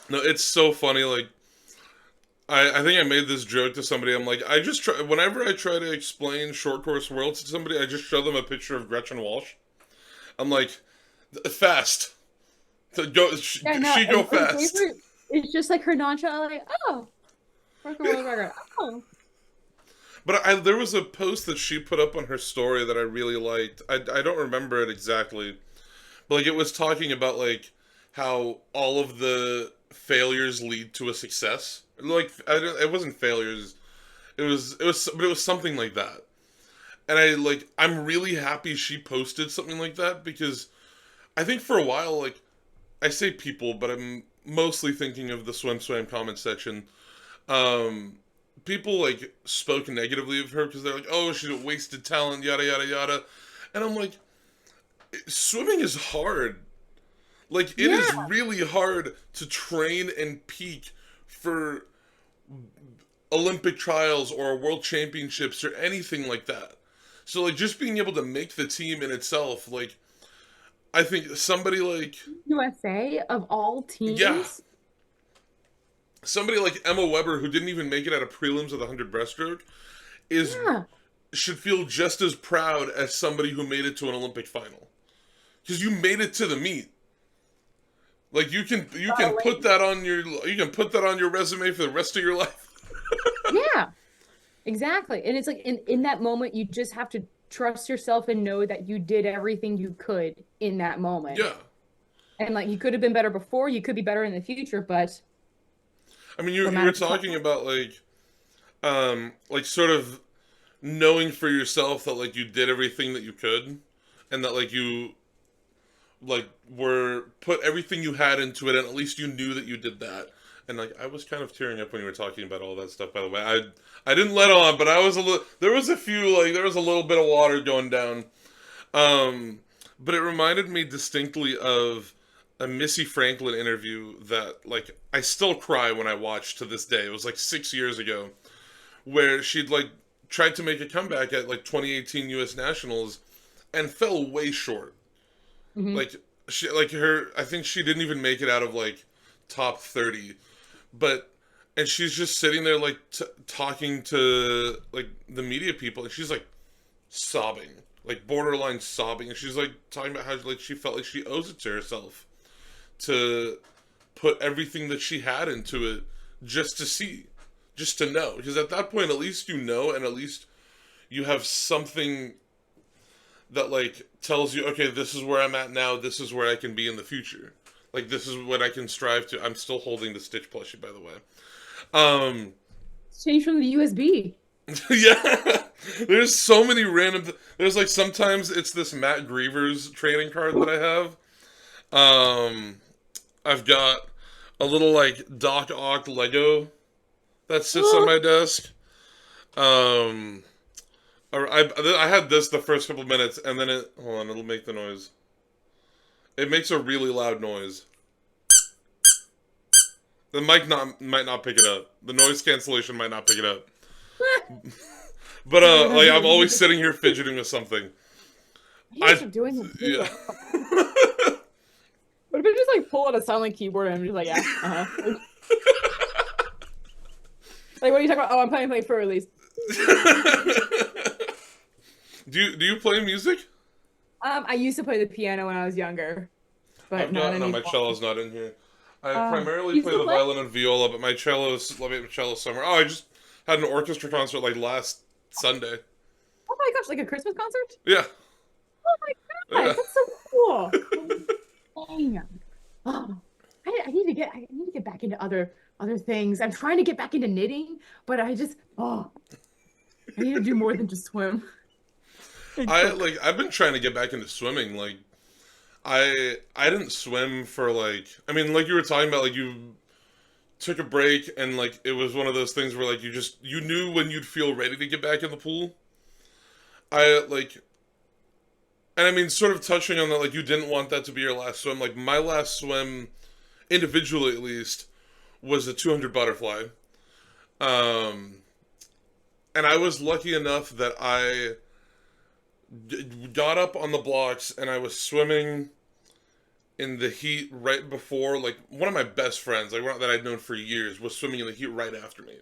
No, it's so funny. Like I think I made this joke to somebody. I'm like, I just try whenever I try to explain short course worlds to somebody, I just show them a picture of Gretchen Walsh. I'm like, fast. Go, Yeah, no, she go and her fast. favorite is just like her nonchalant, like, oh, record world record. Oh. But there was a post that she put up on her story that I really liked. I don't remember it exactly, but like it was talking about like how all of the failures lead to a success. Like it wasn't failures. But it was something like that. And I'm really happy she posted something like that because I think for a while like I say people, but I'm mostly thinking of the swim comment section. Um, People like spoke negatively of her because they're like, "Oh, she's a wasted talent," yada yada yada, and I'm like, swimming is hard. Like it is Yeah, really hard to train and peak for Olympic trials or world championships or anything like that. So like just being able to make the team in itself, like I think somebody like USA of all yeah, teams. somebody like Emma Weber who didn't even make it out of prelims of the 100 breaststroke is Yeah, should feel just as proud as somebody who made it to an Olympic final because you made it to the meet. Like you gotta can put win. that on your resume for the rest of your life. Yeah, exactly. And it's like in that moment, you just have to trust yourself and know that you did everything you could in that moment. Yeah, And like you could have been better before, you could be better in the future, but I mean what you were matters is how. talking about like sort of knowing for yourself that like you did everything that you could, and that like you like were put everything you had into it, and at least you knew that you did that. And like I was kind of tearing up when you were talking about all that stuff. By the way, I didn't let on, but I was a little. There was a few like there was a little bit of water going down. Um, but it reminded me distinctly of a Missy Franklin interview that like I still cry when I watch to this day. It was like 6 years ago, where she'd like tried to make a comeback at like 2018 U.S. Nationals and fell way short. Mhm. Like she like her I think she didn't even make it out of like top 30. But and she's just sitting there like talking to like the media people and she's like sobbing, like borderline sobbing, and she's like talking about how like she felt like she owes it to herself to put everything that she had into it just to see, just to know, because at that point at least you know, and at least you have something that like tells you, okay, this is where I'm at now, this is where I can be in the future, like this is what I can strive to. I'm still holding the Stitch plushie, by the way. um It's changed from the USB. yeah, there's so many random there's like sometimes it's this Matt Grievers trading card that I have. um I've got a little like Doc Ock Lego that sits on my desk. um I had this the first couple minutes, and then it hold on, it'll make the noise. It makes a really loud noise. The mic not might not pick it up. The noise cancellation might not pick it up. But You're gonna have like to I'm get rid always of it. sitting here fidgeting with something. I need to I start doing them too. yeah. What if I just like pull out a silent keyboard and I'm just like, yeah, uh-huh. Like, what are you talking about? Oh, I'm playing for release. Do you play music? I used to play the piano when I was younger, but I've not got no, my anymore. cello's not in here. I primarily You play still the play? violin and viola, but my cello's let me have a cello somewhere. Oh, I just had an orchestra concert like last Sunday. Oh my gosh, like a Christmas concert? Yeah, Oh my yeah. gosh, that's so cool. Dang. Oh, I need to get back into other things. I'm trying to get back into knitting, but I need to do more than just swim and cook. I've been trying to get back into swimming. Like I didn't swim for like, I mean, like you were talking about, like you took a break and like it was one of those things where like you knew when you'd feel ready to get back in the pool. I like, and I mean, sort of touching on that, like you didn't want that to be your last swim. Like my last swim, individually at least, was a 200 butterfly. Um, and I was lucky enough that got up on the blocks and I was swimming in the heat right before, like one of my best friends, like one that I'd known for years, was swimming in the heat right after me.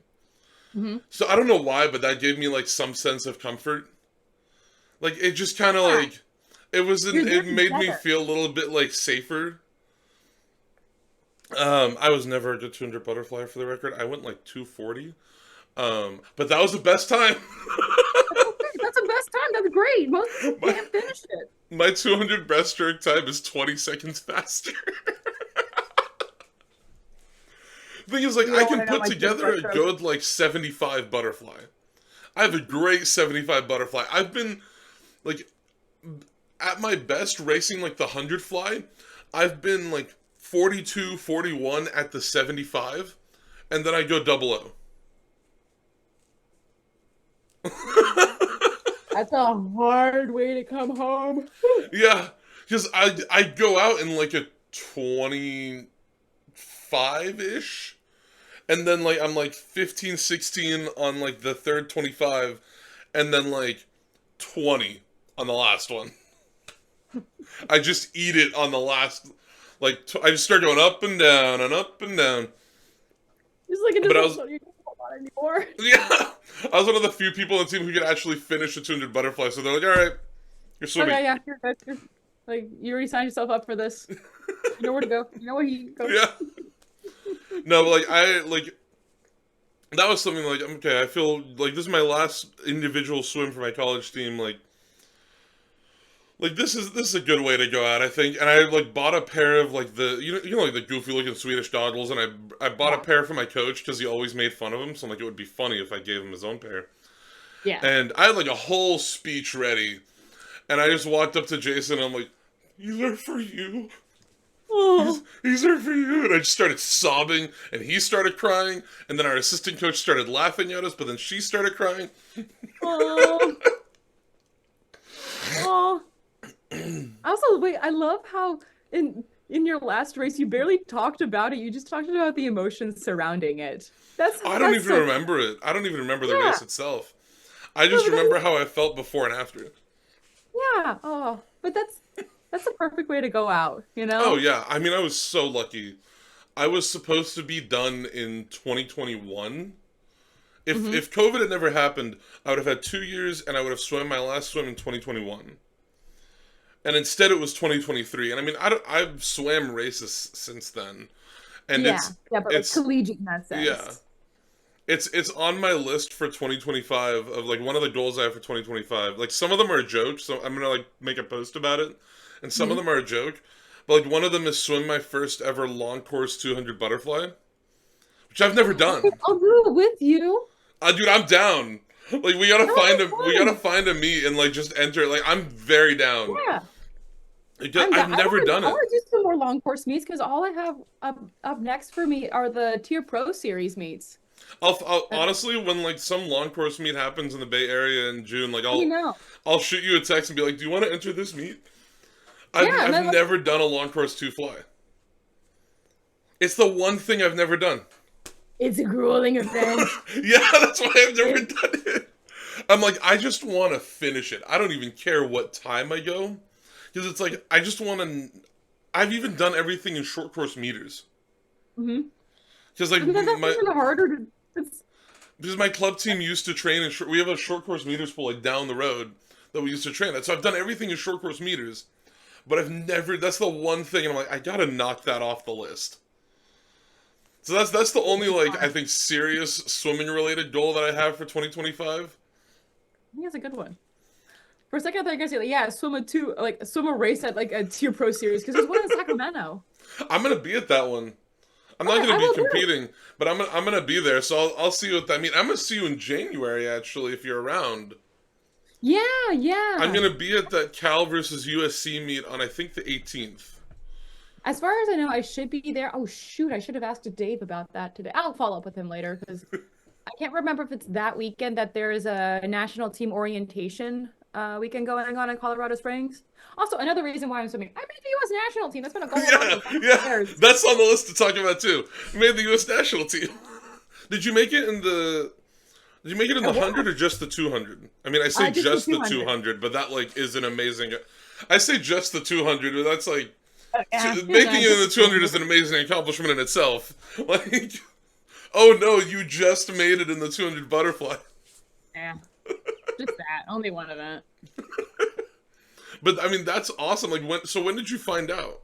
Hmm. So I don't know why, but that gave me like some sense of comfort. Like it just kind of Yeah, like it was you're there it made me together. feel a little bit like safer. I was never a good 200 butterfly for the record. I went like 240. But that was the best time. That's okay. That's the best time. That's great. Most people my can't finish it. my 200 breaststroke time is 20 seconds faster. Thing is, like, You I don't want can to know put my kid's together a breaststroke. good like 75 butterfly. I have a great 75 butterfly. I've been like at my best racing like the 100 fly. I've been like 42, 41 at the 75, and then I go double O. That's a hard way to come home. Yeah, because I go out in like a 25 ish, and then like I'm like 15, 16 on like the third 25, and then like 20 on the last one. I just eat it on the last, like I just start going up and down and up and down. It's like it But I doesn't was, slow you down a lot anymore. yeah, I was one of the few people on the team who could actually finish a 200 butterfly. So they're like, all right, you're swimming. Okay, yeah, you're good. You're, like you already signed yourself up for this. You know where to go. You know where you go. Yeah. No, but like I like that was something like okay. I feel like this is my last individual swim for my college team. Like this is a good way to go out, I think. And I like bought a pair of like the like the goofy looking Swedish goggles, and I bought a Yeah. pair for my coach because he always made fun of him. So I'm like it would be funny if I gave him his own pair. Yeah. And I had like a whole speech ready, and I just walked up to Jason. And I'm like, these are for you. Oh, These are for you. And I just started sobbing, and he started crying, and then our assistant coach started laughing at us, but then she started crying. oh, oh. Also, wait, I love how in your last race you barely talked about it. You just talked about the emotions surrounding it. I don't That's even so remember it. I don't even remember the yeah. race itself. I No, just but remember how I felt before and after. yeah. Oh, but that's the perfect way to go out, you Oh know? yeah, I mean I was so lucky. I was supposed to be done in 2021. Hmm. If COVID had never happened, I would have had 2 years and I would have swum my last swim in 2021. And instead it was 2023. And I mean I've swam races since then, and Yeah. Yeah, but like it's collegiate in that yeah, sense. it's on my list for 2025 of like one of the goals I have for 2025. Like some of them are a joke, so I'm gonna like make a post about it, and some of Hmm. them are a joke. But like one of them is swim my first ever long course 200 butterfly, which I've never Okay, done. I'll do it with you. Dude, I'm down. Like That would be we gotta fun. find a meet and like just enter. Like I'm very down. Yeah. I'm I've down. never done I it. want to do some more long course meets because all I have up next for me are the Tier Pro Series meets. I'll Uh, honestly, when like some long course meet happens in the Bay Area in June, like Let me know. I'll shoot you a text and be like, "Do you want to enter this meet?" Yeah, and I've then never done a long course two fly. It's the one thing I've never done. it's a grueling event. Yeah, that's why I've never It, done it. I'm like, I just want to finish it. I don't even care what time I go, because it's like I just want to. I've even done everything in short course meters, mhm. because like Because that's my even harder to. It's, because my club team used to train in short. We have a short course meters pool like down the road that we used to train at. So I've done everything in short course meters, but I've never. That's the one thing, and I'm like, I gotta knock that off the list. So that's the only like I fun. think serious swimming related goal that I have for 2025. I think that's a good one. For a second, I thought you were gonna say, like, yeah, swim a race at like a Tier Pro Series because there's one in Sacramento. I'm gonna be at that one. I'm not Okay, gonna I be will do it. competing, but I'm gonna be there. So I'll see you at that meet. I'm gonna see you in January actually if you're around. Yeah, I'm yeah. gonna be at that Cal versus USC meet on I think the 18th. As far as I know, I should be there. Oh shoot, I should have asked Dave about that today. I'll follow up with him later because I can't remember if it's that weekend that there is a national team orientation weekend going on in Colorado Springs. Also, another reason why I'm swimming. I made the U.S. national team. That's been a goal of mine Yeah, for yeah, 5 years. that's on the list to talk about too. You made the U.S. national team. Did you make it in the? Did you make it in I the was. 100 or just the 200? I mean, I say Just the just the 200. 200, but that like is an amazing. I say just the 200, but that's like Yeah, making it in just the the 200 is 200. an amazing accomplishment in itself. Like, oh no, you just made it in the 200 butterfly. Yeah, just that. Only one event. But I mean, that's awesome. Like, when? So when did you find out?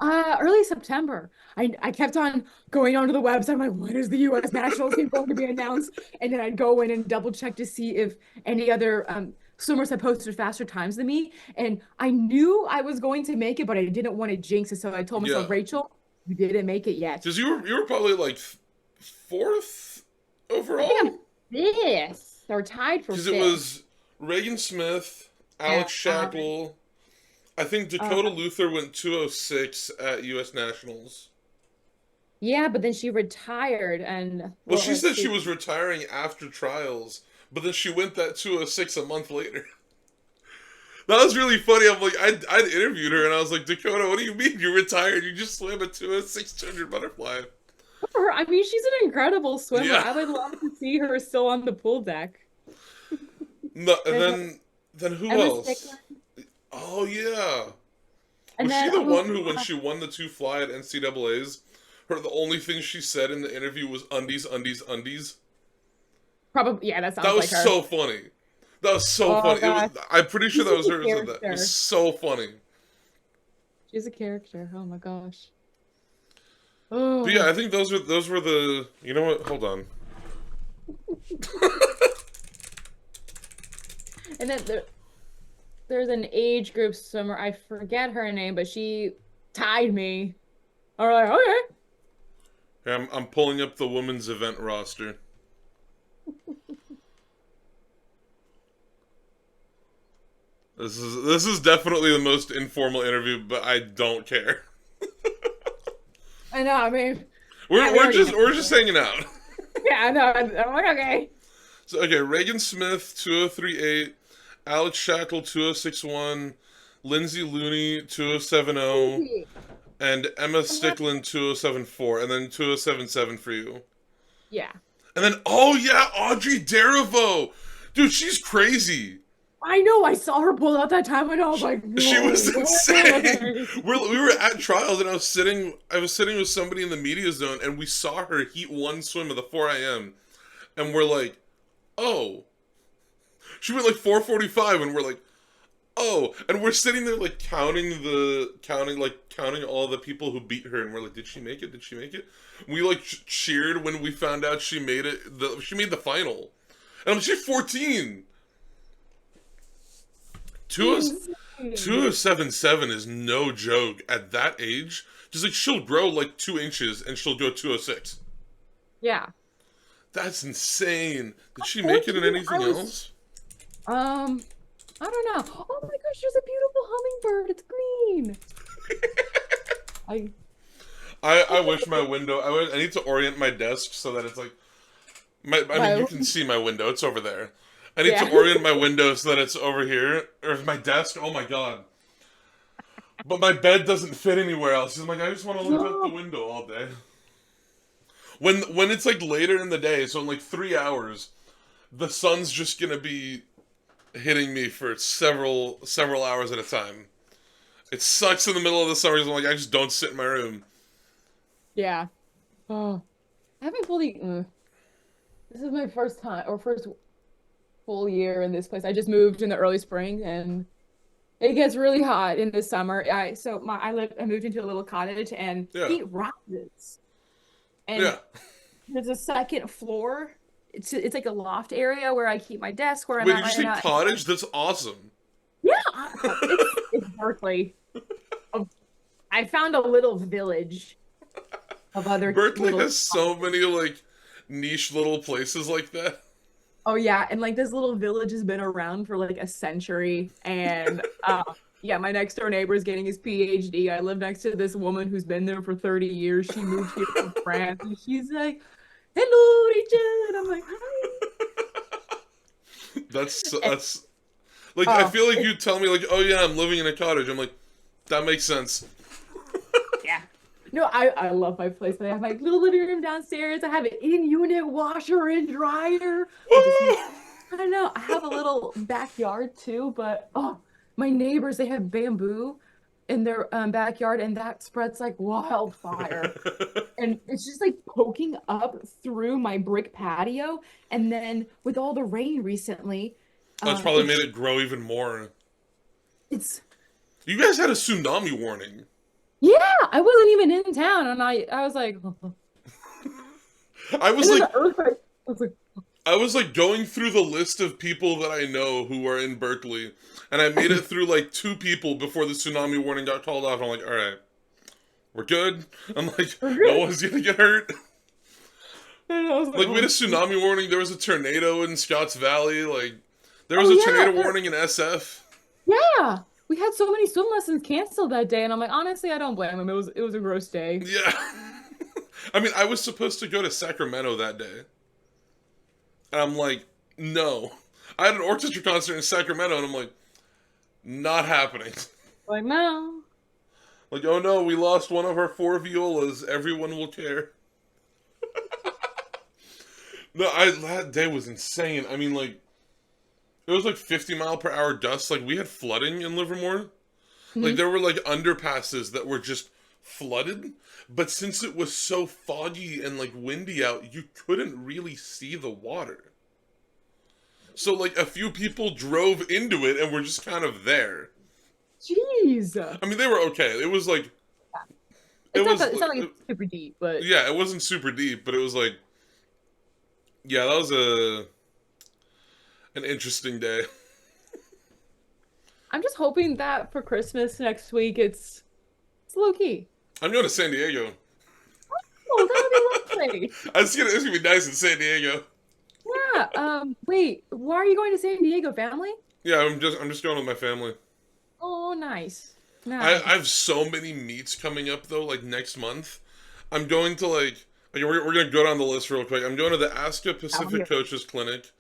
Early September. I kept on going onto the website. I'm like, when is the U.S. national team going to be announced? And then I'd go in and double check to see if any other swimmers had posted faster times than me. And I knew I was going to make it, but I didn't want to jinx it. So I told Yeah, myself, Rachel, you didn't make it yet. because you were probably like fourth I think overall. I'm fifth or tied for Because it fifth. was Reagan Smith, Yeah. Alex Shackle. I think Uh, Dakota Luther went 206 at U.S. Nationals. yeah, but then she retired and Well, well, she let's said she see. was retiring after trials, but then she went that 206 a month later. That was really funny. I'm like, I'd interviewed her and I was like, Dakota, what do you mean you retired? You just swam a 206 200 butterfly. I mean, she's an incredible swimmer. Yeah. I would love to see her still on the pool deck. No, and There's then who Emma Stickler. else? Oh yeah. And Was she then, the oh, one who, when she won the two fly at NCAA's, her the only thing she said in the interview was undies, undies, undies? probably, yeah, that That sounds was like her. so funny. That was so Oh funny. It was. gosh, I'm pretty sure she's that such was a her who said that. It was character. so funny. She's a character. Oh my gosh. But yeah, Oh, I think those were the. You know what? Hold on. and then there's an age group swimmer. I forget her name, but she tied me. I'm like, okay. Yeah, I'm pulling up the women's event roster. This is definitely the most informal interview, but I don't care. I know. I mean, We're yeah, we we're already just know. we're just hanging out. Yeah, I know. I'm like, okay. So okay, Reagan Smith 2038, Alex Shackle 2061, Lindsay Looney 2070, and Emma Stickland 2074, and then 2077 for you. Yeah. And then oh yeah, Audrey Derivo, dude, she's crazy. I know. I saw her pull out that time, and I was She, like, she no was insane. way. We were at trials, and I was sitting with somebody in the media zone, and we saw her heat one swim at the 4 a.m. and we're like, oh, she went like 4:45, and we're like, oh, and we're sitting there like counting all the people who beat her, and we're like, did she make it? Did she make it? We like cheered when we found out she made it. She made the final, and she's 14. Two 2077 is no joke at that age. Just like she'll grow like 2 inches and she'll go 206. Yeah. That's insane. Did she make it in 14, anything else? um, I don't know. Oh my gosh, there's a beautiful hummingbird. It's green. I, I wish my window. I need to orient my desk so that it's like I mean, my, you can see my window. It's over there. I need to yeah. orient my window so that it's over here. Or my desk. Oh my god. But my bed doesn't fit anywhere else. I'm like, I just want to look out the No. window all day. When it's like later in the day, so in like 3 hours, the sun's just gonna be hitting me for several hours at a time. It sucks in the middle of the summer. I'm like, I just don't sit in my room. Yeah. Oh, I haven't fully. This is my first time or first full year in this place. I just moved in the early spring and it gets really hot in the summer. I moved into a little cottage and Yeah, heat rises. And yeah. there's a second floor. It's like a loft area where I keep my desk where I'm Wait, at did you right say now. cottage? That's awesome. Yeah, it's Berkeley. Um, I found a little village of other Berkeley little. has so many like niche little places like that. Oh yeah, and like this little village has been around for like a century, and yeah, my next door neighbor is getting his PhD. I live next to this woman who's been there for 30 years. She moved here from France, and she's like, "Hello, Rachel," and I'm like, "Hi." And, That's like I oh, feel like you tell me like, oh yeah, I'm living in a cottage. I'm like, that makes sense. yeah. No, I love my place. I have my little living room downstairs. I have an in-unit washer and dryer, which is Woo! I don't know. I have a little backyard too, but oh, my neighbors, they have bamboo in their backyard and that spreads like wildfire. And it's just like poking up through my brick patio. And then with all the rain recently, That's probably made it's it grow even more. it's You guys had a tsunami warning. yeah, I wasn't even in town and I was like, and I was then like the earthquake. I was like, I was like going through the list of people that I know who are in Berkeley, and I made it through like two people before the tsunami warning got called off. I'm like, all right, we're good. I'm like, we're no good. one's gonna get hurt. And I was like, Like we had oh, a tsunami warning. There was a tornado in Scotts Valley. Like there was oh a yeah, tornado warning in SF. yeah. We had so many swim lessons canceled that day, and I'm like, honestly, I don't blame him. It was a gross day. Yeah. I mean, I was supposed to go to Sacramento that day. And I'm like, no. I had an orchestra concert in Sacramento, and I'm like, not happening. Like, no. Like, oh no, we lost one of our four violas. Everyone will care. No, that day was insane. I mean, like, it was like 50-mile-per-hour dust. Like, we had flooding in Livermore. Like, Mhm. there were like underpasses that were just flooded. But since it was so foggy and like windy out, you couldn't really see the water. So like a few people drove into it and were just kind of there. Jeez. I mean, they were okay. It was like it It's not was that, it's not like it's super deep, but yeah, it wasn't super deep, but it was like yeah, that was a an interesting day. I'm just hoping that for Christmas next week it's low key. I'm going to San Diego. Oh, that would be lovely. It's gonna be nice in San Diego. Yeah. Wait, why are you going to San Diego, family? Yeah, I'm just going with my family. Oh, nice. I Nice. have so many meets coming up though, like next month. I'm going to like we're gonna go down the list real quick. I'm going to the ASCA Out Pacific here. Coaches Clinic,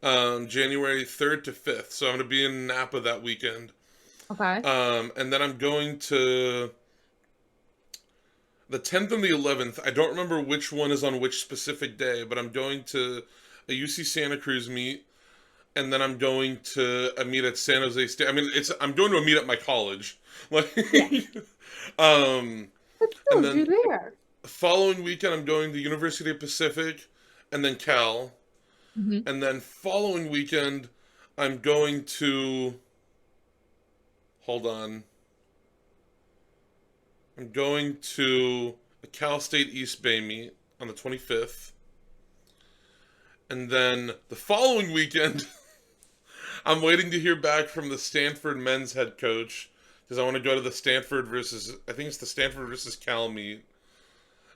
January 3rd to 5th. So I'm gonna be in Napa that weekend. Okay. And then I'm going to the 10th and the 11th. I don't remember which one is on which specific day, but I'm going to a UC Santa Cruz meet, and then I'm going to a meet at San Jose State. I mean, I'm going to a meet at my college, like, Yeah. um, But and still, you're then there. following weekend I'm going to University of Pacific, and then Cal, Hmm. and then following weekend I'm going to hold on. I'm going to a Cal State East Bay meet on the 25th. And then the following weekend, I'm waiting to hear back from the Stanford men's head coach because I want to go to the I think it's the Stanford versus Cal meet.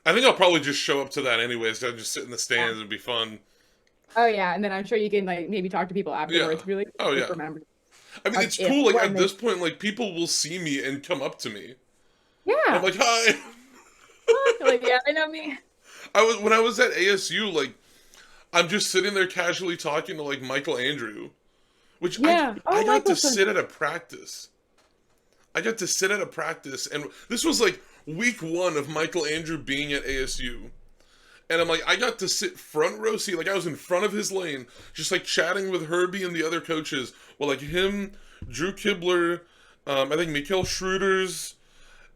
I think I'll probably just show up to that anyways. I'll just sit in the Yeah. stands and be fun. Oh yeah, and then I'm sure you can like maybe talk to people Yeah. afterwards. Be like, Oh, just yeah. remember, I mean, like it's if cool. Like, when at they, this point, like, people will see me and come up to me. I'm yeah, like, hi. like yeah, I know me. When I was at ASU, like, I'm just sitting there casually talking to, like, Michael Andrew. Which Yeah. I Oh, got to Michael's so sit at a practice. I got to sit at a practice, and this was like week one of Michael Andrew being at ASU. And I'm like, I got to sit front row seat, like I was in front of his lane, just like chatting with Herbie and the other coaches. Well, like him, Drew Kibler, I think Mikael Schroeders,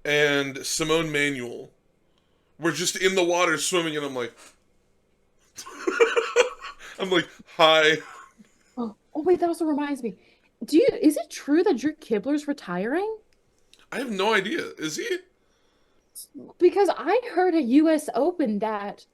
and Simone Manuel were just in the water swimming, and I'm like, hi. oh wait, that also reminds me. Is it true that Drew Kibler's retiring? I have no idea. Is he? Because I heard at US Open that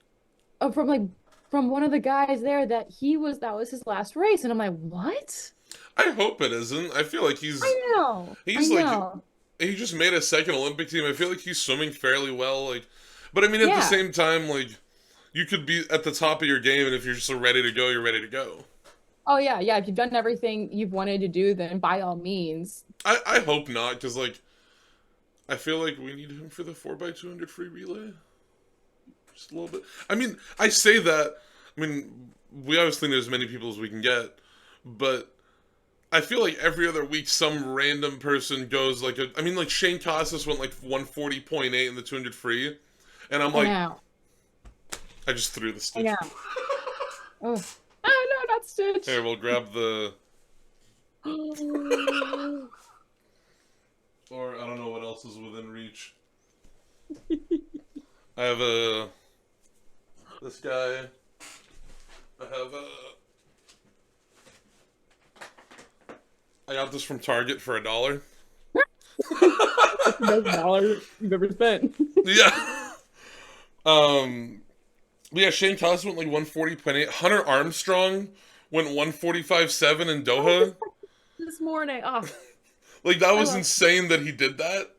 from like from one of the guys there that that was his last race, and I'm like, what? I hope it isn't. I feel like I know, I he's like know. he just made a second Olympic team. I feel like he's swimming fairly well. Like, but I mean, at the Yeah, same time, like, you could be at the top of your game, and if you're just ready to go, you're ready to go. Oh yeah, yeah. If you've done everything you've wanted to do, then by all means. I hope not, because like I feel like we need him for the 4x200 free relay. Just a little bit. I mean, I say that. I mean, we obviously need as many people as we can get, but I feel like every other week some random person goes like I mean, like Shane Casas went like 140.8 in the 200 free, and I'm I like, know. I just threw the I Stitch. know. Oh, oh no, not Here, Stitch. we'll grab the. Or I don't know what else is within reach. I have a. This guy. I have a. I got this from Target for $1. That's the best dollar you've ever spent. Yeah. Um. Yeah, Shane Casas went like 140.8. Hunter Armstrong went 145.7 in Doha. This morning. Oh, Like that I was love insane that he did that.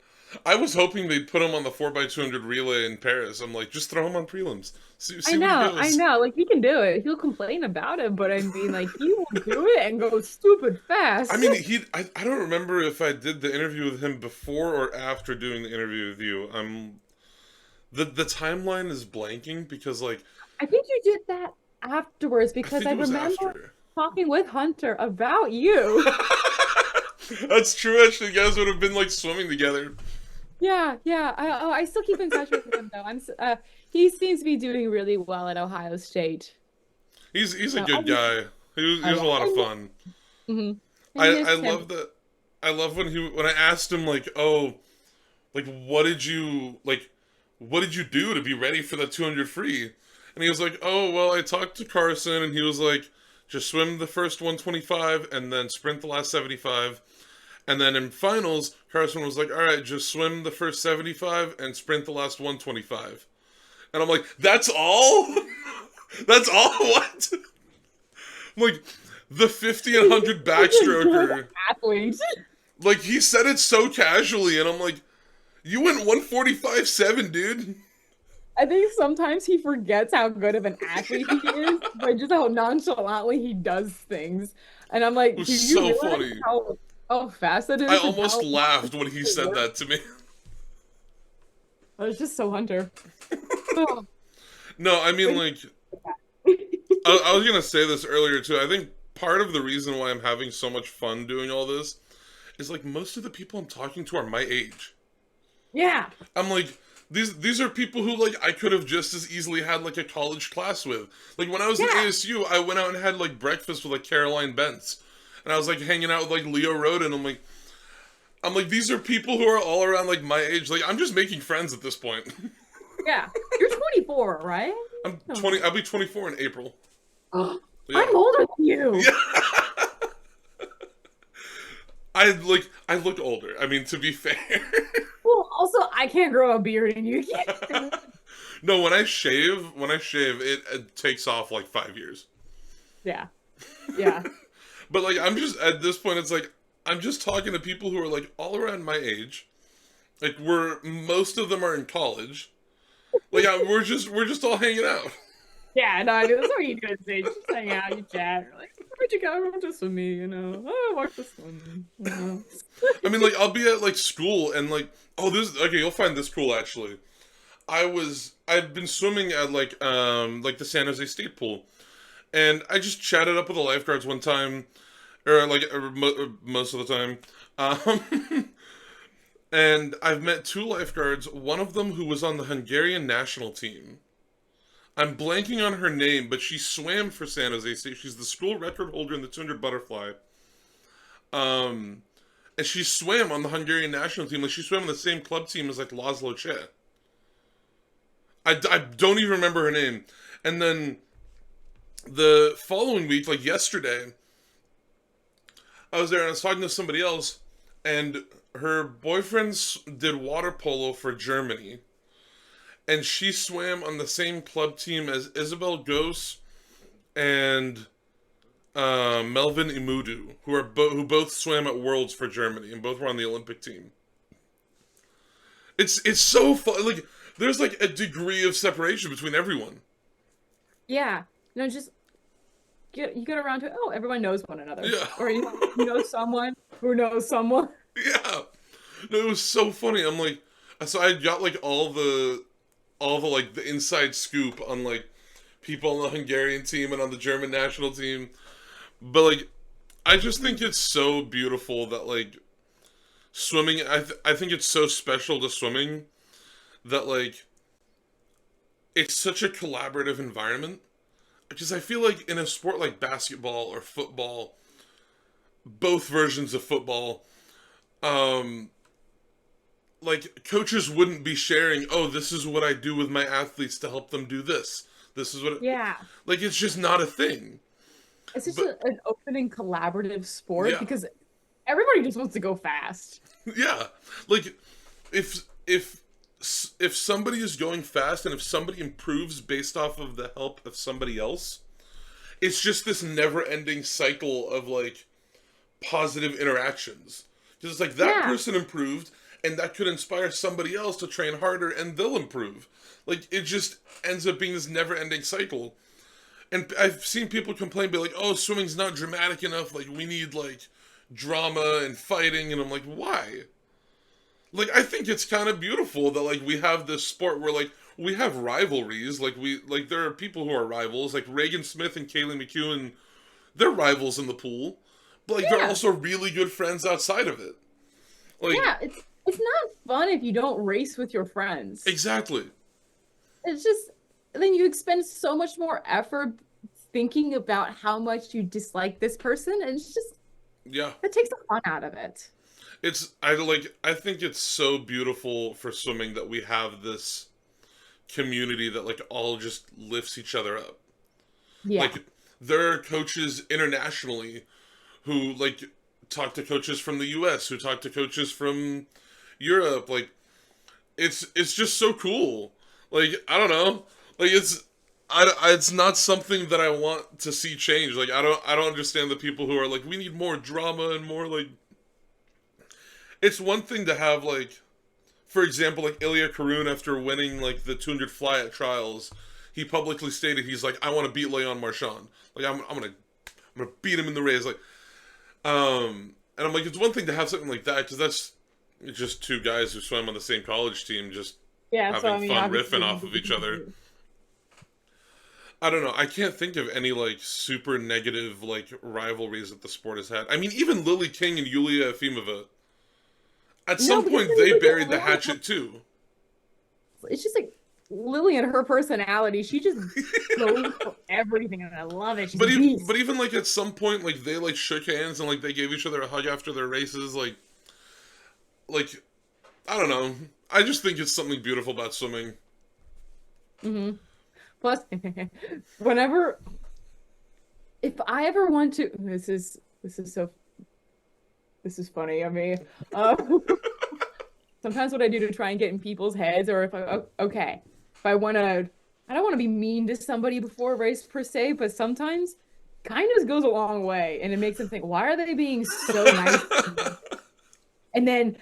I was hoping they'd put him on the 4x200 relay in Paris. I'm like, just throw him on prelims. See where he I goes. know. Like he can do it. He'll complain about it, but I mean, like he will do it and go stupid I fast. mean, I don't remember if I did the interview with him before or after doing the interview with you. The timeline is blanking because like I think you did that afterwards I because think I it was remember after. talking with Hunter about you. That's true. Actually, you guys would have been like swimming together. Yeah, yeah. I still keep in touch with him though. He seems to be doing really well at Ohio State. He's a So good guy. He oh was a yeah, lot of fun. I I miss him. love that. I love when I asked him like, oh, like what did you do to be ready for the 200 free? And he was like, oh well, I talked to Carson and he was like, just swim the first 125 and then sprint the last 75. And then in finals, Carson was like, all right, just swim the first 75 and sprint the last 125. And I'm like, that's all? That's all? What? I'm like, the 50 and 100 He's a good backstroker. athlete. Like, he said it so casually, and I'm like, you went 145.7, dude. I think sometimes he forgets how good of an athlete he is by just how nonchalantly he does things. And I'm It like, was do you so realize funny. how fast it I is and almost how much laughed when he it said works? that to me. It's just so Hunter. Oh. No, I mean, like, I was gonna say this earlier too. I think part of the reason why I'm having so much fun doing all this is like most of the people I'm talking to are my age. Yeah. I'm like, these are people who like I could have just as easily had like a college class with. Like when I was in Yeah. ASU, I went out and had like breakfast with like Caroline Bentz, and I was like hanging out with like Leo Roden. I'm like these are people who are all around like my age. Like I'm just making friends at this point. Yeah. You're 24, right? I'm No. 20. I'll be 24 in April. Oh, Yeah, I'm older than you. yeah. I look older. I mean, to be fair. Well, also, I can't grow a beard and you can't. No, when I shave, it takes off like 5 years. Yeah. Yeah. But like I'm just at this point it's like I'm just talking to people who are like all around my age. Like most of them are in college. Like we're just all hanging out. Yeah, no, I do. That's what you do at stage. Just hang out, you chat. You're like, where'd you go? Just with me, you know. Oh, watch the sun. You know. I mean like I'll be at like school and like oh this okay, you'll find this cool actually. I've been swimming at like the San Jose State pool. And I just chatted up with the lifeguards one time or most of the time. Um and I've met two lifeguards, one of them who was on the Hungarian national team. I'm blanking on her name, but she swam for San Jose State. She's the school record holder in the 200 butterfly. Um, and she swam on the Hungarian national team. Like she swam on the same club team as like Laszlo Che. I don't even remember her name. And then the following week, like yesterday, I was there and I was talking to somebody else, and her boyfriend did water polo for Germany, and she swam on the same club team as Isabel Gose and Melvin Imudu, who both swam at Worlds for Germany and both were on the Olympic team. It's so fun. Like there's like a degree of separation between everyone. Yeah. No, just get around to, oh, everyone knows one another, Yeah. or you know someone who knows someone. Yeah. No, it was so funny. I'm like, so I got like all the like the inside scoop on like people on the Hungarian team and on the German national team. But like, I just think it's so beautiful that like swimming. I think it's so special to swimming that like it's such a collaborative environment. Because I feel like in a sport like basketball or football, both versions of football, um, like coaches wouldn't be sharing, oh, this is what I do with my athletes to help them do this. This is what, Yeah. like, it's just not a thing. It's just But an open and collaborative sport yeah, because everybody just wants to go fast. yeah. Like, if if if somebody is going fast and if somebody improves based off of the help of somebody else, it's just this never-ending cycle of like positive interactions. Because it's like that Yeah. person improved, and that could inspire somebody else to train harder, and they'll improve. Like it just ends up being this never-ending cycle. And I've seen people complain, be like, "Oh, swimming's not dramatic enough. Like we need like drama and fighting." And I'm like, "Why?" Like I think it's kind of beautiful that like we have this sport where like we have rivalries. Like there are people who are rivals, like Reagan Smith and Kaylee McEwen. They're rivals in the pool, but like they're Yeah. also really good friends outside of it. Like Yeah. It's not fun if you don't race with your friends. exactly. It's just then you expend so much more effort thinking about how much you dislike this person, and it's just Yeah. it takes the fun out of it. I think it's so beautiful for swimming that we have this community that like all just lifts each other up. Yeah. Like there are coaches internationally who like talk to coaches from the US, who talk to coaches from Europe. Like it's just so cool. Like I don't know. Like it's not something that I want to see change. Like I don't understand the people who are like we need more drama and more like it's one thing to have like for example like Ilya Karun after winning like the 200 fly at trials, he publicly stated he's like I want to beat Leon Marchand. Like I'm gonna beat him in the race. Like and I'm like it's one thing to have something like that because that's it's just two guys who swam on the same college team just Yeah, so having I mean, fun riffing off obviously, of each other. I don't know. I can't think of any like super negative like rivalries that the sport has had. I mean, even Lily King and Yulia Efimova. At no, some because point, then they you get buried the along. hatchet too. It's just like Lily and her personality. She just goes for everything, and I love it. She's a But beast. even like at some point, like they like shook hands and like they gave each other a hug after their races. Like I don't know. I just think it's something beautiful about swimming. Hmm. Plus, whenever if I ever want to, this is funny. I mean, uh, sometimes what I do to try and get in people's heads, or if okay, if I want to, I don't want to be mean to somebody before a race per se, but sometimes kindness goes a long way, and it makes them think, why are they being so nice to me? And then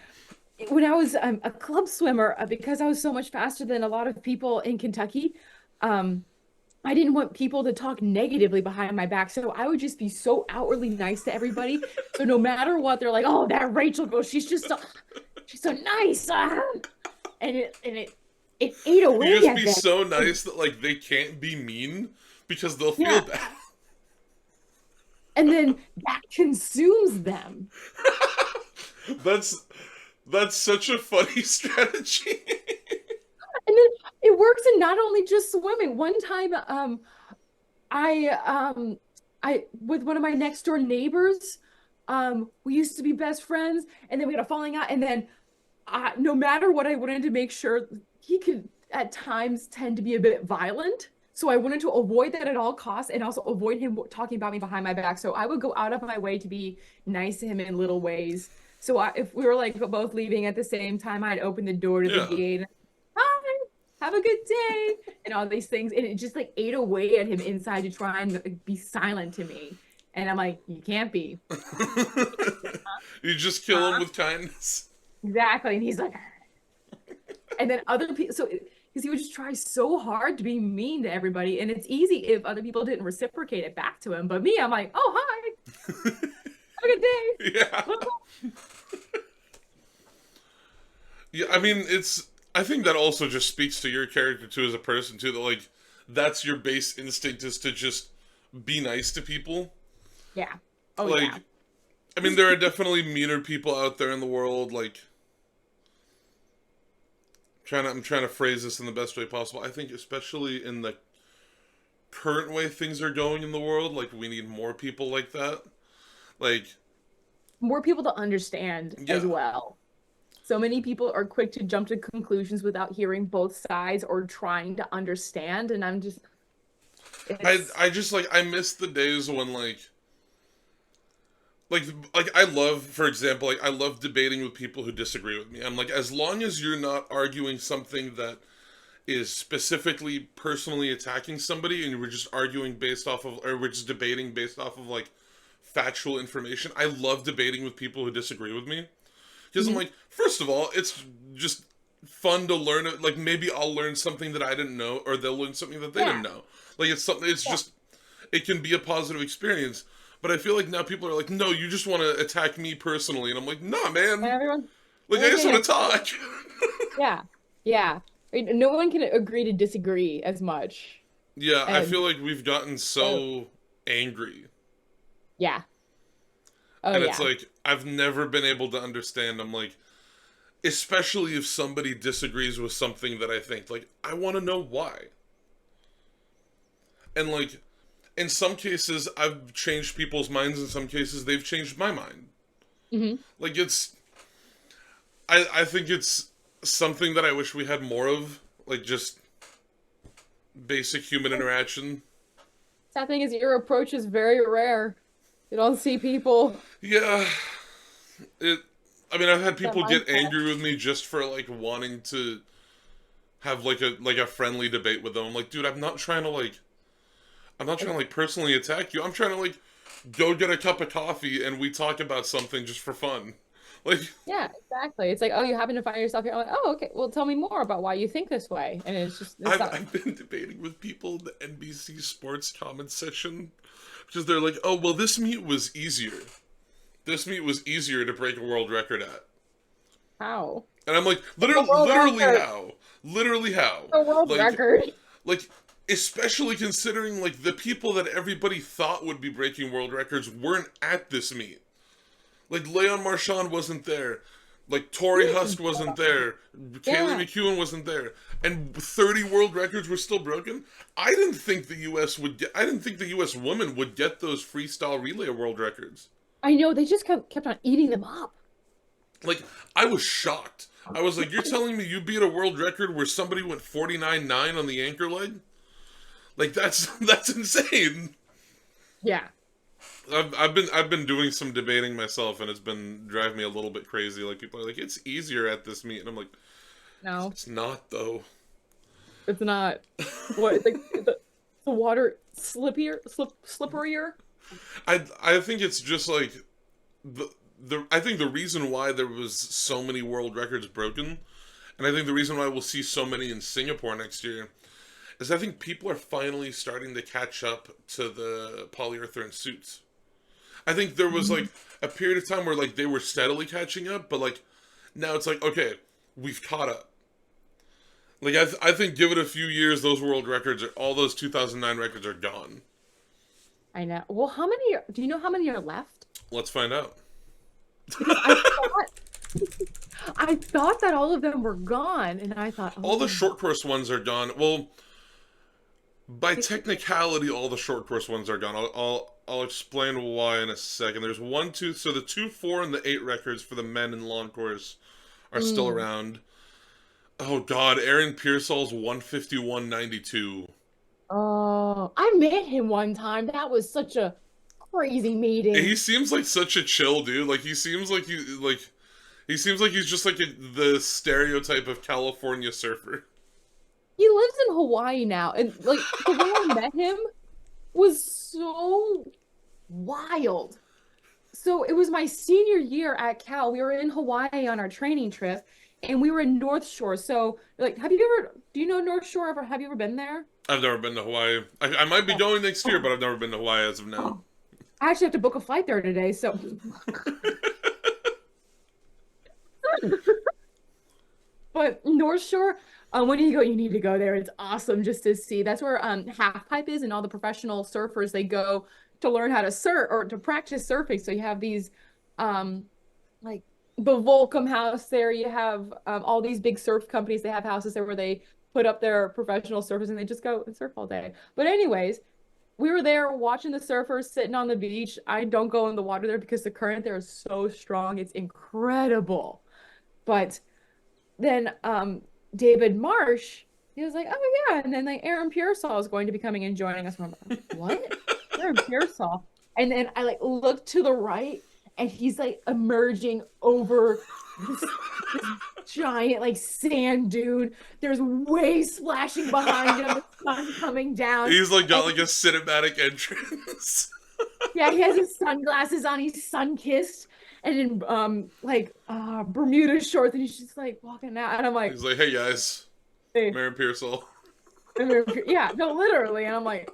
when I was a club swimmer, because I was so much faster than a lot of people in Kentucky, um, I didn't want people to talk negatively behind my back. So I would just be so outwardly nice to everybody. So no matter what, they're like, "Oh, that Rachel girl, she's so nice." And it ate You away just at be them. so nice that like they can't be mean because they'll feel Yeah. bad. And then that consumes them. That's that's such a funny strategy. And then it works in not only just swimming. One time, I I with one of my next door neighbors, we used to be best friends, and then we had a falling out, and then no matter what, I wanted to make sure he could at times tend to be a bit violent. So I wanted to avoid that at all costs and also avoid him talking about me behind my back. So I would go out of my way to be nice to him in little ways. So if we were like both leaving at the same time, I'd open the door to the Yeah. gate. Hi, have a good day, and all these things. And it just like ate away at him inside to try and like, be silent to me. And I'm like, you can't be. You just kill him Huh? with kindness. Exactly. And he's like, and then other people, so because he would just try so hard to be mean to everybody. And it's easy if other people didn't reciprocate it back to him. But me, I'm like, oh, hi, have a good day. Yeah. Yeah, I mean, it's. I think that also just speaks to your character too as a person too. That like, that's your base instinct is to just be nice to people. Yeah. Oh, Like, yeah. I mean, there are definitely meaner people out there in the world. Like, I'm trying to phrase this in the best way possible. I think especially in the current way things are going in the world, like we need more people like that. Like, More people to understand yeah, as well. So many people are quick to jump to conclusions without hearing both sides or trying to understand. And I'm just, it's, I just like I miss the days when like like I love, for example, like I love debating with people who disagree with me. I'm like, as long as you're not arguing something that is specifically personally attacking somebody and we're just arguing based off of, or we're just debating based off of like factual information. I love debating with people who disagree with me because I'm Mhm. like, first of all, it's just fun to learn it. Like maybe I'll learn something that I didn't know, or they'll learn something that they didn't Yeah. know. Like it's something. It's Yeah. just it can be a positive experience. But I feel like now people are like, no, you just want to attack me personally, and I'm like, nah, And man. everyone, Like I everyone's just getting want to offended. talk. Yeah. Yeah. No one can agree to disagree as much. Yeah, I And feel like we've gotten uh, so angry. yeah. Oh, And it's yeah. like, I've never been able to understand. I'm like, especially if somebody disagrees with something that I think, like, I want to know why. And like, in some cases, I've changed people's minds. In some cases, they've changed my mind. Hmm. Like, I think it's something that I wish we had more of. Like, just basic human interaction. Sad thing is, your approach is very rare. You don't see people Yeah, it. I mean, I've had that people get mindset. angry with me just for like wanting to have like a friendly debate with them. I'm like, dude, I'm not trying to like personally attack you. I'm trying to like go get a cup of coffee and we talk about something just for fun. Like Yeah, exactly. It's like, oh, you happen to find yourself here. I'm like, oh, okay. Well, tell me more about why you think this way. And it's not. I've been debating with people in the NBC sports comment section because they're like, oh well, this meet was easier. This meet was easier to break a world record at. How? And I'm like, The world literally record. how? Literally how? The world Like, record. like, especially considering like the people that everybody thought would be breaking world records weren't at this meet. Like Leon Marchand wasn't there. Like Tori Husk wasn't there. Kaylee Yeah. McEwen wasn't there. And 30 world records were still broken. I didn't think the US women would get those freestyle relay world records. I know. They just kept on eating them up. Like I was shocked. I was like, "You're telling me you beat a world record where somebody went 49.9 on the anchor leg? Like that's that's insane." Yeah. I've been doing some debating myself, and it's been driving me a little bit crazy. Like people are like, "It's easier at this meet," and I'm like, No, "It's not though." it's not. What the water slipperier? I think it's just like the I think the reason why there was so many world records broken, and I think the reason why we'll see so many in Singapore next year, is I think people are finally starting to catch up to the polyurethane suits. I think there was like a period of time where like they were steadily catching up, but like now it's like okay, we've caught up. Like I think give it a few years, those world records are all those 2009 records are gone. I know. Well, do you know how many are left? Let's find out. Because I thought that all of them were gone, and I thought, All the oh my, short course ones are gone. Well, by I think, technicality, all the short course ones are gone. I'll explain why in a second. There's one, two, so the 2, 4, and the 8 records for the men in long course are still mm. around. Oh God, Aaron Pearsall's 151.92. Oh, I met him one time. That was such a crazy He meeting. seems like such a chill dude. Like he seems like he's just like the stereotype of California surfer. He lives in Hawaii now, and like the way I met him was so wild. So it was my senior year at Cal. We were in Hawaii on our training trip, and we were in North Shore. So, like, do you know North Shore ever? Have you ever been there? I've never been to Hawaii. I might be Yeah. going next year, Oh, but I've never been to Hawaii as of now. oh. I actually have to book a flight there today. So, but North Shore, when you go, you need to go there. It's awesome just to see. That's where Half Pipe is, and all the professional surfers they go to learn how to surf or to practice surfing. So you have these, um, like the Volcom House there. You have all these big surf companies. They have houses there where they put up their professional surfers and they just go and surf all day. But anyways, we were there watching the surfers sitting on the beach. I don't go in the water there because the current there is so strong. It's incredible. But then David Marsh, he was like, oh yeah. And then like Aaron Pearsall is going to be coming and joining us. And I'm like, what? Aaron Pearsall. And then I like look to the right and he's like emerging over this giant like sand dune. There's waves splashing behind him, the sun coming down. He's like got And like a cinematic entrance. yeah, he has his sunglasses on, he's sun-kissed and in Bermuda shorts, and he's just like walking out. And I'm like, He's like, hey guys, hey, Mary Pearsall. yeah, no, literally. And I'm like,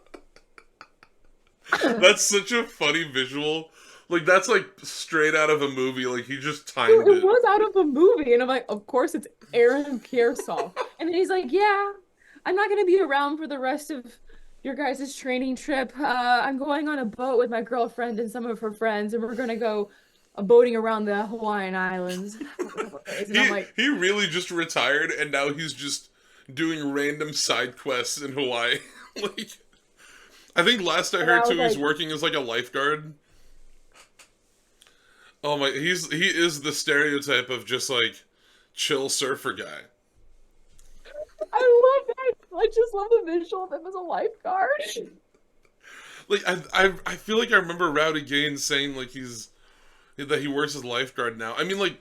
That's such a funny visual. Like that's like straight out of a movie. Like he just dude, timed it it. was out of a movie. And I'm like, of course it's Aaron Pearsall. And then he's like, yeah, I'm not gonna be around for the rest of your guys' training trip. I'm going on a boat with my girlfriend and some of her friends, and we're gonna go boating around the Hawaiian Islands. And I'm like, He really just retired and now he's just doing random side quests in Hawaii. Like I think last I and I heard was too, he's like, working as like a lifeguard. Oh my, he is the stereotype of just like chill surfer guy. I love that. I just love the visual of him as a lifeguard. Like I feel like I remember Rowdy Gaines saying like that he works as lifeguard now. I mean like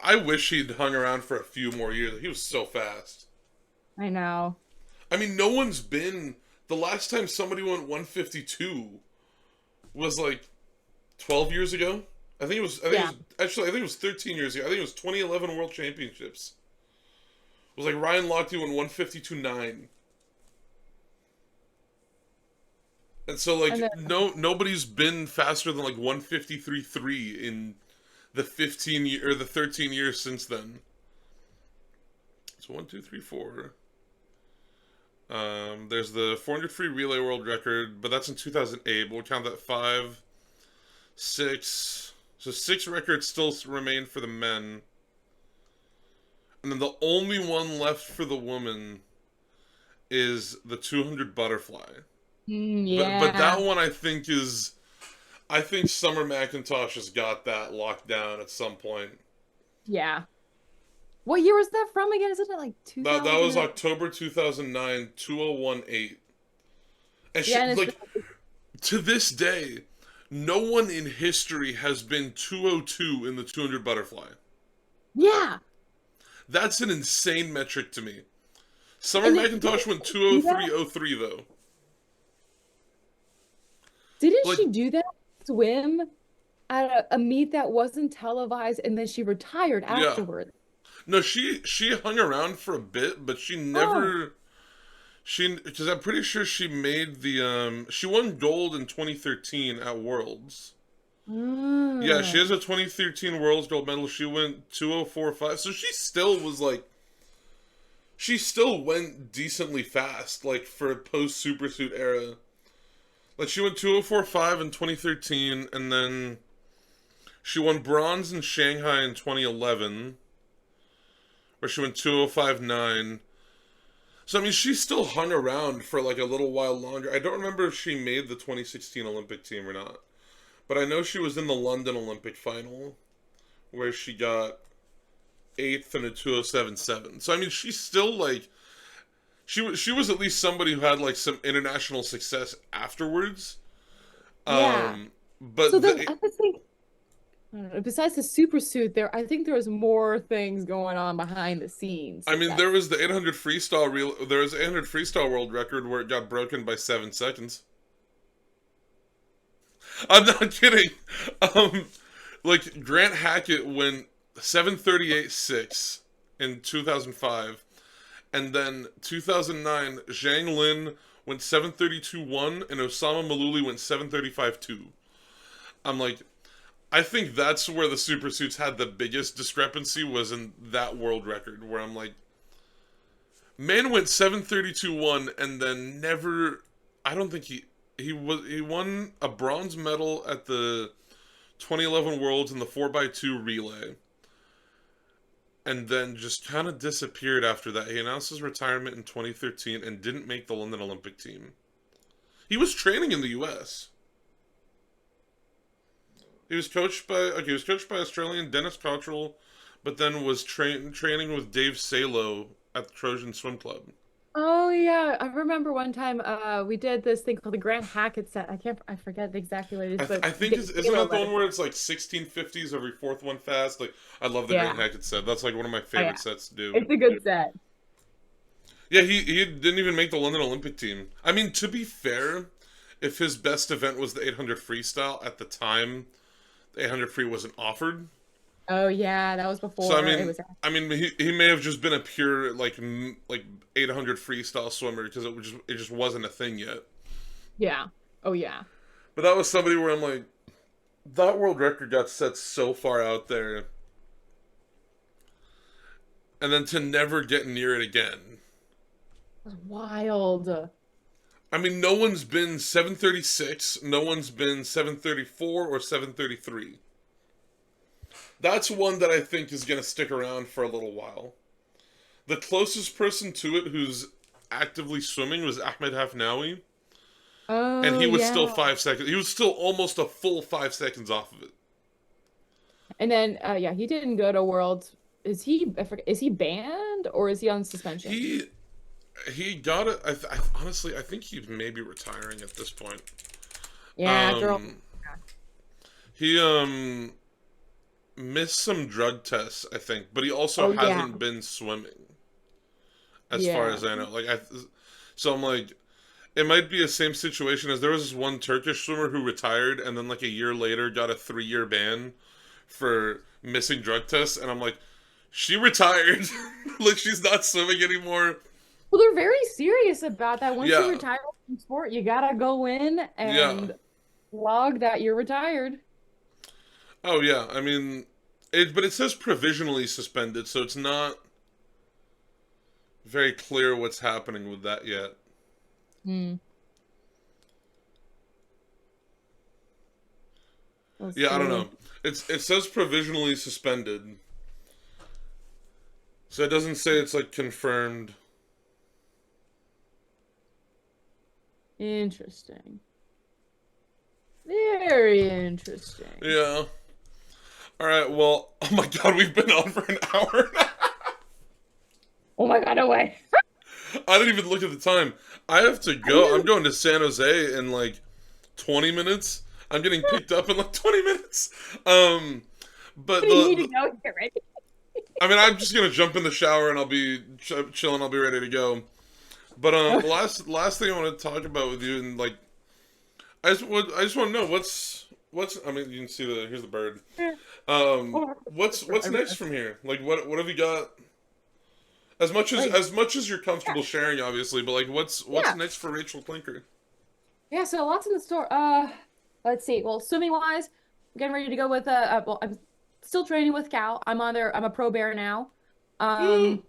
I wish he'd hung around for a few more years. He was so fast. I know. I mean no one's been the last time somebody went 152 was like 12 years ago. Yeah. I think it was 13 years ago. I think it was 2011 World Championships. It was like Ryan Lochte went 152.9. And so like And then nobody's been faster than like 153.3 in the 15 year or the 13 years since then. So 1, 2, 3, 4. There's the 400 free relay world record, but that's in 2008. But we'll count that 5, 6. So 6 records still remain for the men, and then the only one left for the woman is the 200 butterfly. But yeah. that one I think Summer McIntosh has got that locked down at some point. Yeah. What year was that from again? Isn't it like That was 2000? October 2009, 2018. And she Yeah, and it's like to this day, no one in history has been 202 in the 200 butterfly. yeah. That's an insane metric to me. Summer And McIntosh went do that? 203.03 though. Didn't Like she do that swim at a meet that wasn't televised and then she retired yeah. afterward? No, she hung around for a bit, but she Oh. never she because I'm pretty sure she made the she won gold in 2013 at Worlds. Yeah, she Mm. has a 2013 Worlds gold medal. She went 204.5. So she still was like she still went decently fast like for a post supersuit era. Like she went 204.5 in 2013 and then she won bronze in Shanghai in 2011 where she went 205.9. So I mean, she still hung around for like a little while longer. I don't remember if she made the 2016 Olympic team or not, but I know she was in the London Olympic final where she got eighth in a 207.7. So I mean, she's still like she was at least somebody who had like some international success afterwards. Yeah. Um, So but then I would think, I don't know, besides the super suit there, I think there was more things going on behind the scenes. I mean, That there was the 800 freestyle there was 800 freestyle world record where it got broken by 7 seconds. I'm not kidding. Um, like Grant Hackett went 7:38.6 in 2005, and then 2009 Zhang Lin went 7:32.1 and Osama Maluli went 7:35.2. I'm like, I think that's where the super suits had the biggest discrepancy, was in that world record, where I'm like, man went 7:32.1 and then never. I don't think he won a bronze medal at the 2011 Worlds in the 4x2 relay, and then just kind of disappeared after that. He announced his retirement in 2013 and didn't make the London Olympic team. He was training in the U.S. He was coached by Australian Dennis Cottrell, but then was training with Dave Salo at the Trojan Swim Club. Oh yeah, I remember one time we did this thing called the Grand Hackett set. I forget exactly what it is, but I think isn't that the one where it's like 1650s every fourth one fast? Like, I love the Grand yeah. Hackett set. That's like one of my Oh, yeah. favorite sets to do. It's a good set. Yeah, he didn't even make the London Olympic team. I mean, to be fair, if his best event was the 800 freestyle at the time, the 800 free wasn't offered. Oh yeah, that was So before it was. he may have just been a pure like 800 freestyle swimmer, because it just wasn't a thing yet. Yeah. Oh yeah. But that was somebody where I'm like, that world record got set so far out there, and then to never get near it again. It was wild. I mean, no one's been 7:36, no one's been 7:34 or 7:33. That's one that I think is going to stick around for a little while. The closest person to it who's actively swimming was Ahmed Hafnaoui, and Oh he was still yeah. 5 seconds. He was still almost a full 5 seconds off of it. And then yeah, he didn't go to Worlds. Is he banned or is he on suspension? He he got it. Honestly, I think he's maybe retiring at this point. Yeah, girl. Um, he missed some drug tests, I think, but he also Oh yeah. hasn't been swimming, as far Yeah. as I know. So I'm like, it might be the same situation as there was this one Turkish swimmer who retired and then like a year later got a 3-year ban for missing drug tests, and I'm like, she retired, like she's not swimming anymore. Well, they're very serious about that. Once you Yeah, retire from sport, you gotta go in yeah. and log that you're retired. Oh yeah. I mean, but it says provisionally suspended, so it's not very clear what's happening with that yet. Hmm. Let's Yeah, I don't see. know. It says provisionally suspended, so it doesn't say it's like confirmed. Interesting. Very interesting. Yeah. All right. Well, oh my God, we've been on for an hour now. Oh my God, no way. I didn't even look at the time. I have to I go. I'm knew. going to San Jose in like 20 minutes. I'm getting picked up in like 20 minutes. Um, but But you need to go get ready. I mean, I'm just gonna jump in the shower and I'll be chilling. I'll be ready to go. But last thing I want to talk about with you, and like, I just want to know what's. I mean, you can see here's the bird. What's next from here? Like, what have you got? Like, As much as you're yeah, comfortable sharing, obviously, but like, what's yeah, next for Rachel Klinker? yeah. So lots in the store. Let's see. Well, swimming wise, I'm getting ready to go with well, I'm still training with Cal. I'm a pro bear now. Um,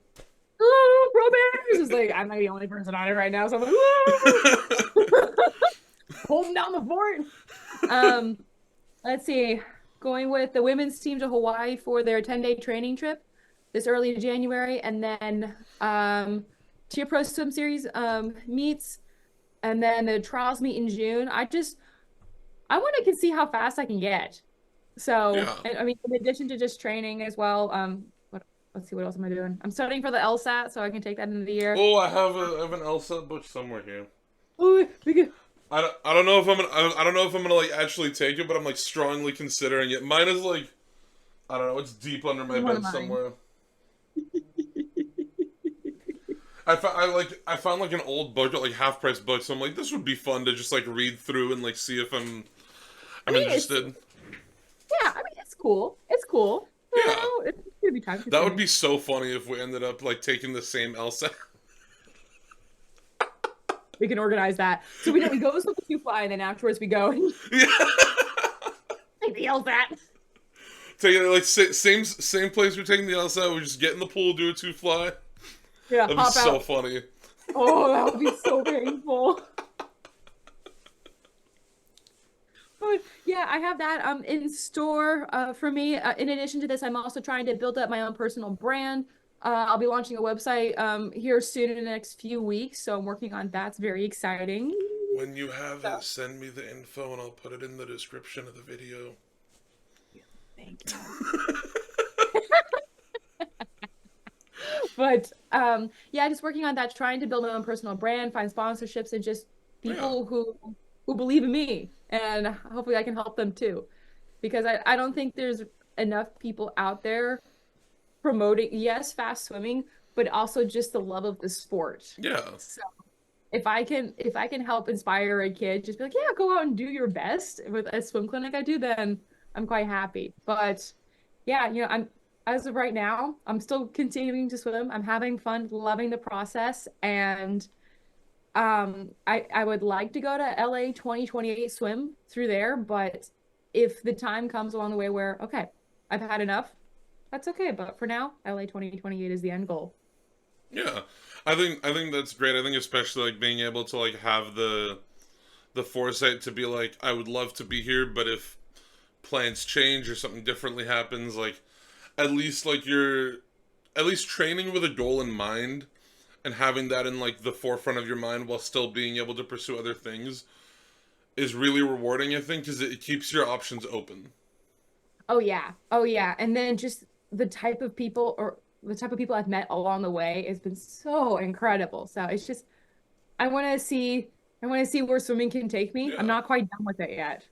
oh, pro bears is like I'm like the only person on it right now, so I'm like, woo! Holding down the fort. Um, let's see. Going with the women's team to Hawaii for their 10-day training trip this early January, and then Tia Pro Swim Series meets, and then the trials meet in June. I want to see how fast I can get. So, Yeah. I mean, in addition to just training as well, let's see, what else am I doing? I'm studying for the LSAT, so I can take that into the year. Oh, I have an Elsa book somewhere here. Oh, we could, I don't know if I don't know if I'm gonna like actually take it, but I'm like strongly considering it. Mine is like, I don't know, it's deep under my one of bed mine. somewhere. I found like an old book at like half price book, so I'm like, this would be fun to just like read through and like see if I I'm mean, interested. yeah, I mean, it's cool. It's cool. Yeah. Oh, it's gonna be time That would consuming. be so funny if we ended up like taking the same LSAT. We can organize that. So we go so we fly, and then afterwards we go and Yeah. take the LSAT. Taking it like same place we're taking the LSAT. We just get in the pool, do a two fly. Yeah, That'd be hop so out. funny. Oh, that would be so painful. But yeah, I have that in store for me. In addition to this, I'm also trying to build up my own personal brand. I'll be launching a website here soon in the next few weeks, so I'm working on that. It's very exciting. When you have it, So, send me the info and I'll put it in the description of the video. thank you. But yeah, just working on that, trying to build my own personal brand, find sponsorships, and just Yeah. people who believe in me, and hopefully I can help them too. Because I don't think there's enough people out there promoting, yes, fast swimming, but also just the love of the sport. Yeah. So if I can help inspire a kid, just be like, yeah, go out and do your best with a swim clinic I do, then I'm quite happy. But yeah, I'm as of right now, I'm still continuing to swim. I'm having fun, loving the process, and I would like to go to LA 2028 swim through there, but if the time comes along the way where, okay, I've had enough, that's okay. But for now, LA 2028 is the end goal. Yeah. I think that's great. I think especially like being able to like have the foresight to be like, I would love to be here, but if plans change or something differently happens, like at least like you're at least training with a goal in mind and having that in like the forefront of your mind while still being able to pursue other things is really rewarding, I think, because it keeps your options open. Oh yeah. Oh yeah. And then just the type of people or the type of people I've met along the way has been so incredible. So it's just I want to see I want to see where swimming can take me. I'm Yeah. not quite done with it yet.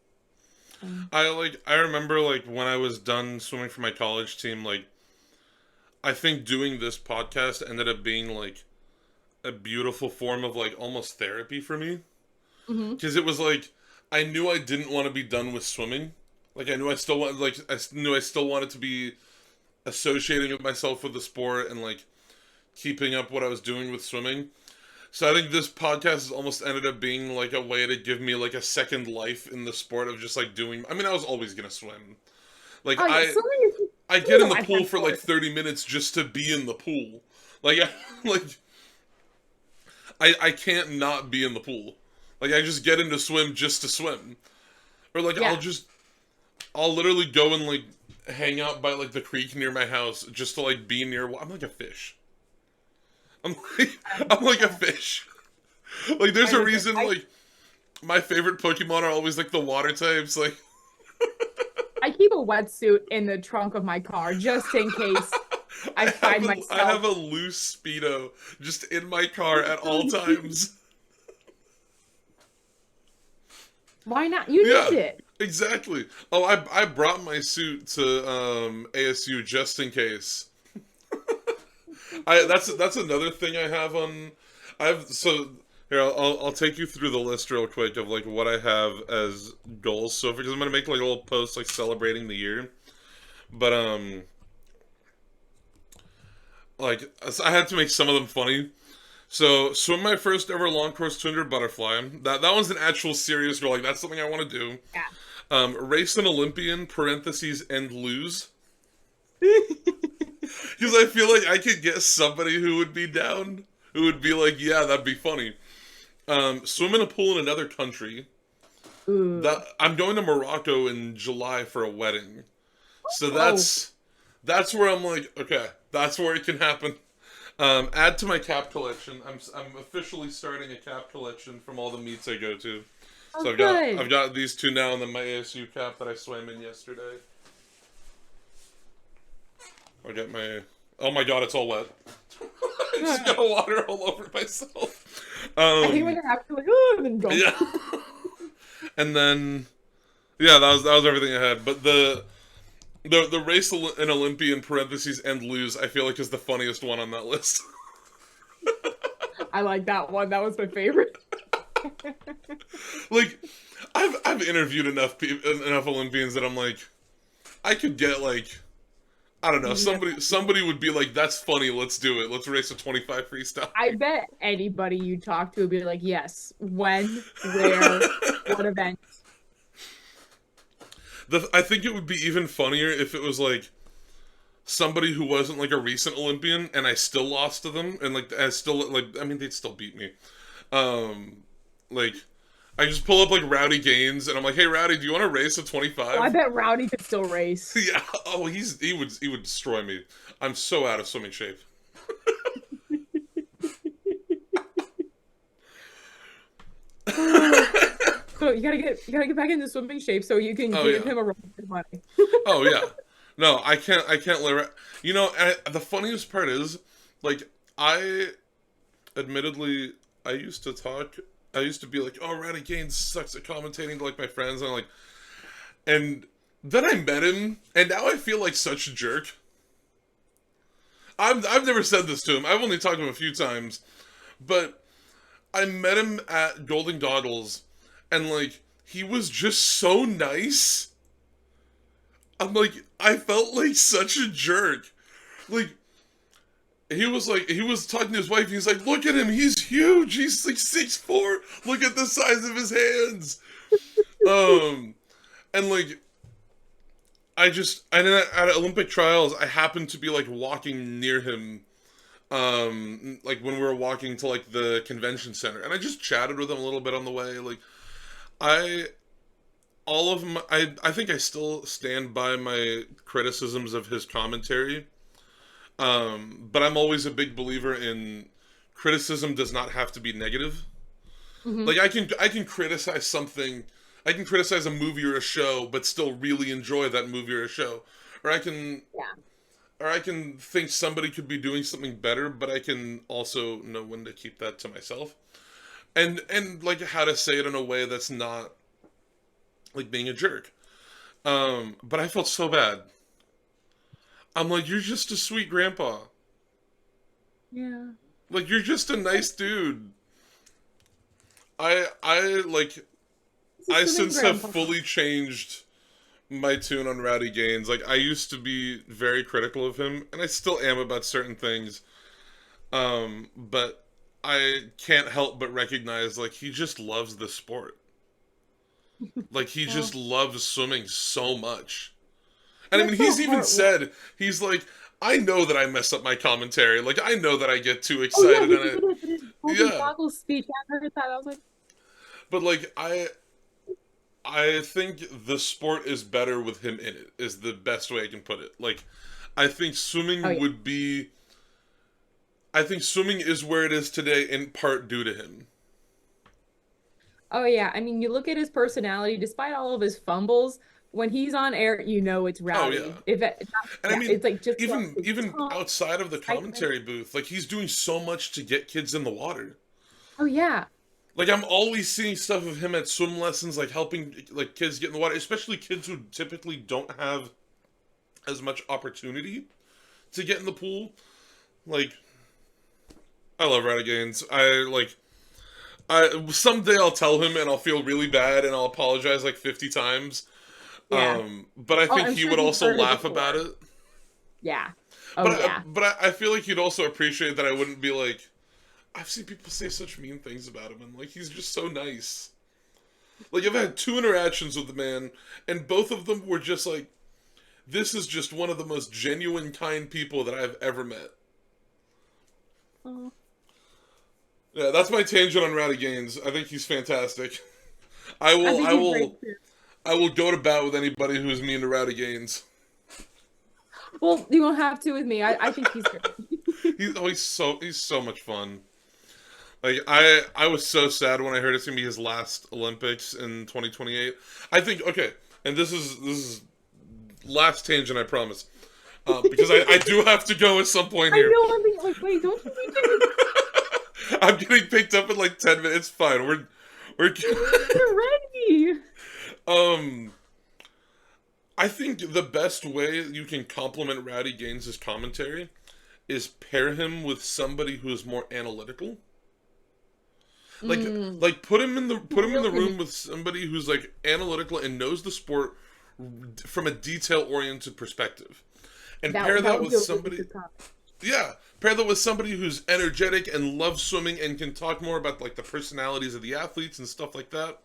I remember like when I was done swimming for my college team, like I think doing this podcast ended up being like a beautiful form of like almost therapy for me Hmm. because it was like I knew I didn't want to be done with swimming. Like I knew I still wanted like knew I still wanted to be associating with myself with the sport and like keeping up what I was doing with swimming. So I think this podcast has almost ended up being like a way to give me like a second life in the sport of just like doing. I mean, I was always gonna swim. Like Oh yeah, I swimming get is in a the pool lifetime for like sport. 30 minutes just to be in the pool. Like like I can't not be in the pool. Like I just get into swim just to swim. Or like Yeah. I'll literally go and like hang out by like the creek near my house just to like be near. I'm like a fish. I'm like I I'm like a understand. fish. Like I there's a understand. reason like my favorite Pokemon are always like the water types. Like I keep a wetsuit in the trunk of my car just in case I find I have myself. a loose speedo just in my car at all times. Why not? You Yeah, need it. exactly. Oh, I brought my suit to ASU just in case. I that's another thing I have on. I've so here I'll take you through the list real quick of like what I have as goals. So because I'm gonna make like a little post like celebrating the year, but like I had to make some of them funny. So swim my first ever long course 200 butterfly. That one's an actual serious goal. Like that's something I want to do. Yeah. Race an Olympian (parentheses and lose) because I feel like I could get somebody who would be down, who would be like, yeah, that'd be funny. Swim in a pool in another country. That Ooh. I'm going to Morocco in July for a wedding, so Oh, that's where I'm like, okay, that's where it can happen. Add to my cap collection. I'm officially starting a cap collection from all the meets I go to. oh, So good. I've got these two now, and then my ASU cap that I swam in yesterday. I got my. Oh my god, it's all wet. I just got water all over myself. I think we're Um, gonna have to like, oh, and then go. yeah, and then yeah, that was everything I had. But the race an Olympian (parentheses and lose) I feel like is the funniest one on that list. I like that one. That was my favorite. Like, I've interviewed enough Olympians that I'm like, I could get like I don't know. No. Somebody would be like, "That's funny. Let's do it. Let's race a 25 freestyle." I bet anybody you talk to would be like, yes, when, where, what event? I think it would be even funnier if it was like somebody who wasn't like a recent Olympian, and I still lost to them, and like I still like I mean they'd still beat me. Um, like I just pull up like Rowdy Gaines, and I'm like, "Hey Rowdy, do you want to race a Oh, I 25?" bet Rowdy could still race. Yeah. Oh, he would destroy me. I'm so out of swimming shape. Oh, so you gotta get back into swimming shape so you can Oh give yeah. him a run for his money. Oh yeah. No, I can't let. You know, the funniest part is, like, I admittedly I used to talk. I used to be like, "Oh, Rowdy Gaines sucks at commentating," to like my friends, and I'm like, and then I met him, and now I feel like such a jerk. I've never said this to him. I've only talked to him a few times, but I met him at Golden Goggles, and like he was just so nice. I'm like, I felt like such a jerk. Like he was talking to his wife, and he's like, "Look at him, he's huge. He's like 6'4". Look at the size of his hands." Um, and like and then at Olympic trials, I happened to be like walking near him, like when we were walking to like the convention center, and I just chatted with him a little bit on the way. Like I all of my I think I still stand by my criticisms of his commentary. But I'm always a big believer in criticism does not have to be negative. Hmm. Like I can criticize something, I can criticize a movie or a show, but still really enjoy that movie or a show. Or Yeah. I can think somebody could be doing something better, but I can also know when to keep that to myself. And like how to say it in a way that's not like being a jerk. But I felt so bad. I'm like, you're just a sweet grandpa. Yeah. Like you're just a nice dude. I like It's a I swimming since have grandpa. fully changed my tune on Rowdy Gaines. Like I used to be very critical of him, and I still am about certain things. But I can't help but recognize like he just loves the sport. Like he just Well, loves swimming so much. And I that's mean, so he's even heartwarming. said he's like, I know that I mess up my commentary. Like I know that I get too Oh yeah, excited he and did it. it in his Golden Yeah, Goggles speech. I heard that. I was like, but like I think the sport is better with him in it, is the best way I can put it. Like, I think oh swimming yeah, would be. I think swimming is where it is today in part due to him. oh yeah. I mean, you look at his personality. Despite all of his fumbles, when he's on air, you know it's Oh, yeah. Rowdy. If it, And I yeah, mean, it's like just like his even tone, outside of the excitement. commentary booth, like, he's doing so much to get kids in the water. Oh yeah. Like, I'm always seeing stuff of him at swim lessons, like, helping, like, kids get in the water, especially kids who typically don't have as much opportunity to get in the pool. Like, I love Renegades. I someday I'll tell him and I'll feel really bad and I'll apologize like 50 times. Yeah. But I Oh, think I'm he sure would he's also heard it laugh about before. it. Yeah. Oh yeah. I feel like he'd also appreciate that I wouldn't be like, I've seen people say such mean things about him and like he's just so nice. Like I've had two interactions with the man and both of them were just like, this is just one of the most genuine, kind people that I've ever met. Oh, Yeah, that's my tangent on Rowdy Gaines. I think he's fantastic. I think he's great too. I will go to bat with anybody who's mean to Rowdy Gaines. Well, you won't have to with me. I think he's great. He's so much fun. Like I was so sad when I heard it's gonna be his last Olympics in 2028. I think okay, and this is last tangent I promise, because I do have to go at some point I here. know. I'm being like, wait, don't you need to? I'm getting picked up in like 10 minutes. It's fine. We're You're ready. um. I think the best way you can compliment Rowdy Gaines' commentary is pair him with somebody who is more analytical. Like Mm, put him in the really? room with somebody who's like analytical and knows the sport from a detail oriented perspective. And That pair that that would with be a really somebody, good comment. yeah, pair that with somebody who's energetic and loves swimming and can talk more about like the personalities of the athletes and stuff like that.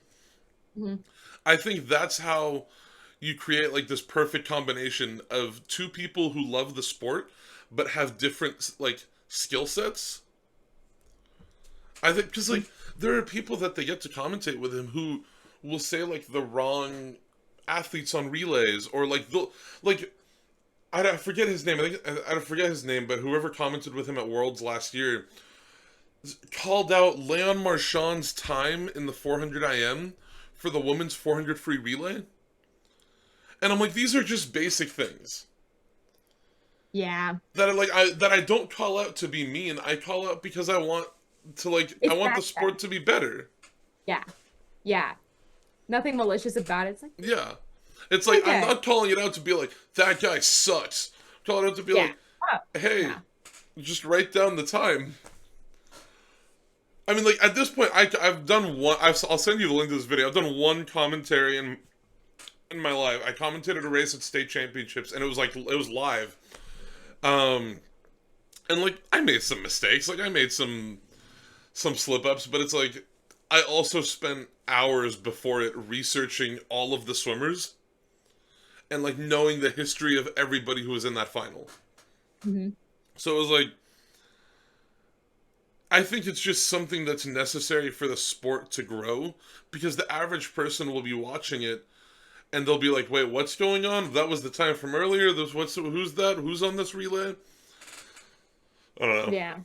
Mhm. I think that's how you create like this perfect combination of two people who love the sport but have different like skill sets. I think because like there are people that they get to commentate with him who will say like the wrong athletes on relays or like the like I forget his name. I forget his name, but whoever commented with him at Worlds last year called out Leon Marchand's time in the 400 IM for the women's 400 free relay. And I'm like, these are just basic things Yeah, that I don't call out to be mean. I call out because I want to like I it's want the that. sport to be better. Yeah, yeah. Nothing malicious about it. It's like, Yeah, it's like I'm okay. not calling it out to be like that guy sucks. I'm calling it out to be Yeah. like, Oh, hey, no. just write down the time. I mean, like at this point, I've done one. I'll send you the link to this video. I've done one commentary in my life. I commentated a race at state championships, and it was live. Um, and like I made some mistakes. Like I made some slip ups, but it's like I also spent hours before it researching all of the swimmers and like knowing the history of everybody who was in that final. Hmm. So it was like I think it's just something that's necessary for the sport to grow because the average person will be watching it and they'll be like, "Wait, what's going on? That was the time from earlier. Who's that? Who's on this relay?" I don't know. Yeah.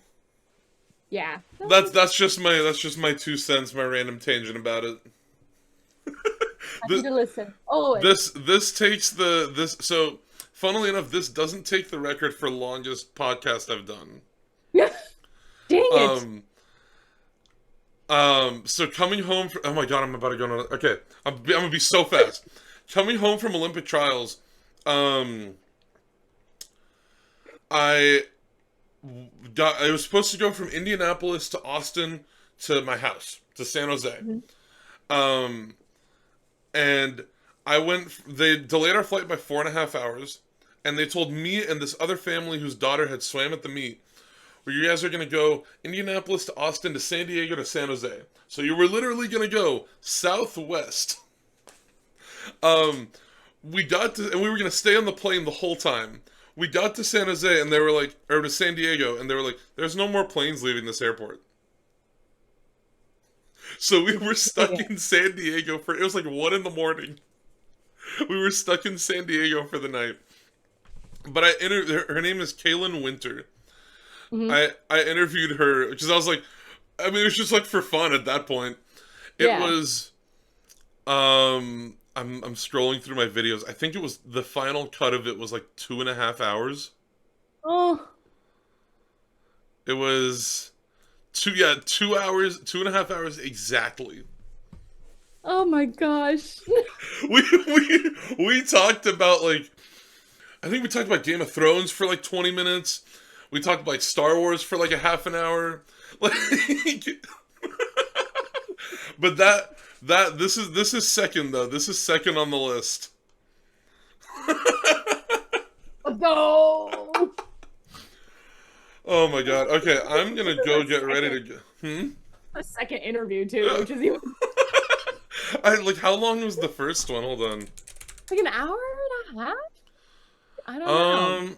Yeah. That's just my 2 cents, my random tangent about it. Happy This to listen. Always. this takes the this so funnily enough, this doesn't take the record for longest podcast I've done. Dang it. Um so coming home from, oh my god, I'm about to go on okay. I'm gonna be so fast. Coming home from Olympic trials, um I I was supposed to go from Indianapolis to Austin to my house, to San Jose. Mhm. Um and they delayed our flight by 4.5 hours, and they told me and this other family whose daughter had swam at the meet, where you guys are going to go Indianapolis to Austin to San Diego to San Jose. So you were literally going to go southwest. Um, we got to, and we were going to stay on the plane the whole time. We got to San Jose, and they were like, or to San Diego, and they were like, there's no more planes leaving this airport. So we were stuck Yeah. in San Diego for, it was like 1 in the morning. We were stuck in San Diego for the night. But her name is Kaylin Winter. Hmm. I interviewed her because I was like, I mean, it was just like for fun at that point. It Yeah. was, I'm scrolling through my videos. I think it was the final cut of it was like 2.5 hours. Oh, It was 2 hours, 2.5 hours exactly. oh my gosh. We talked about like I think we talked about Game of Thrones for like 20 minutes. We talked about like Star Wars for like a half an hour. Like but this is second though. This is second on the list. Let's go. Oh my god. Okay, I'm This gonna is go our get ready to second, go. Hmm? a second interview too, Yeah. which is even I like how long was the first one? Hold on. like an hour and a half. I don't know. Um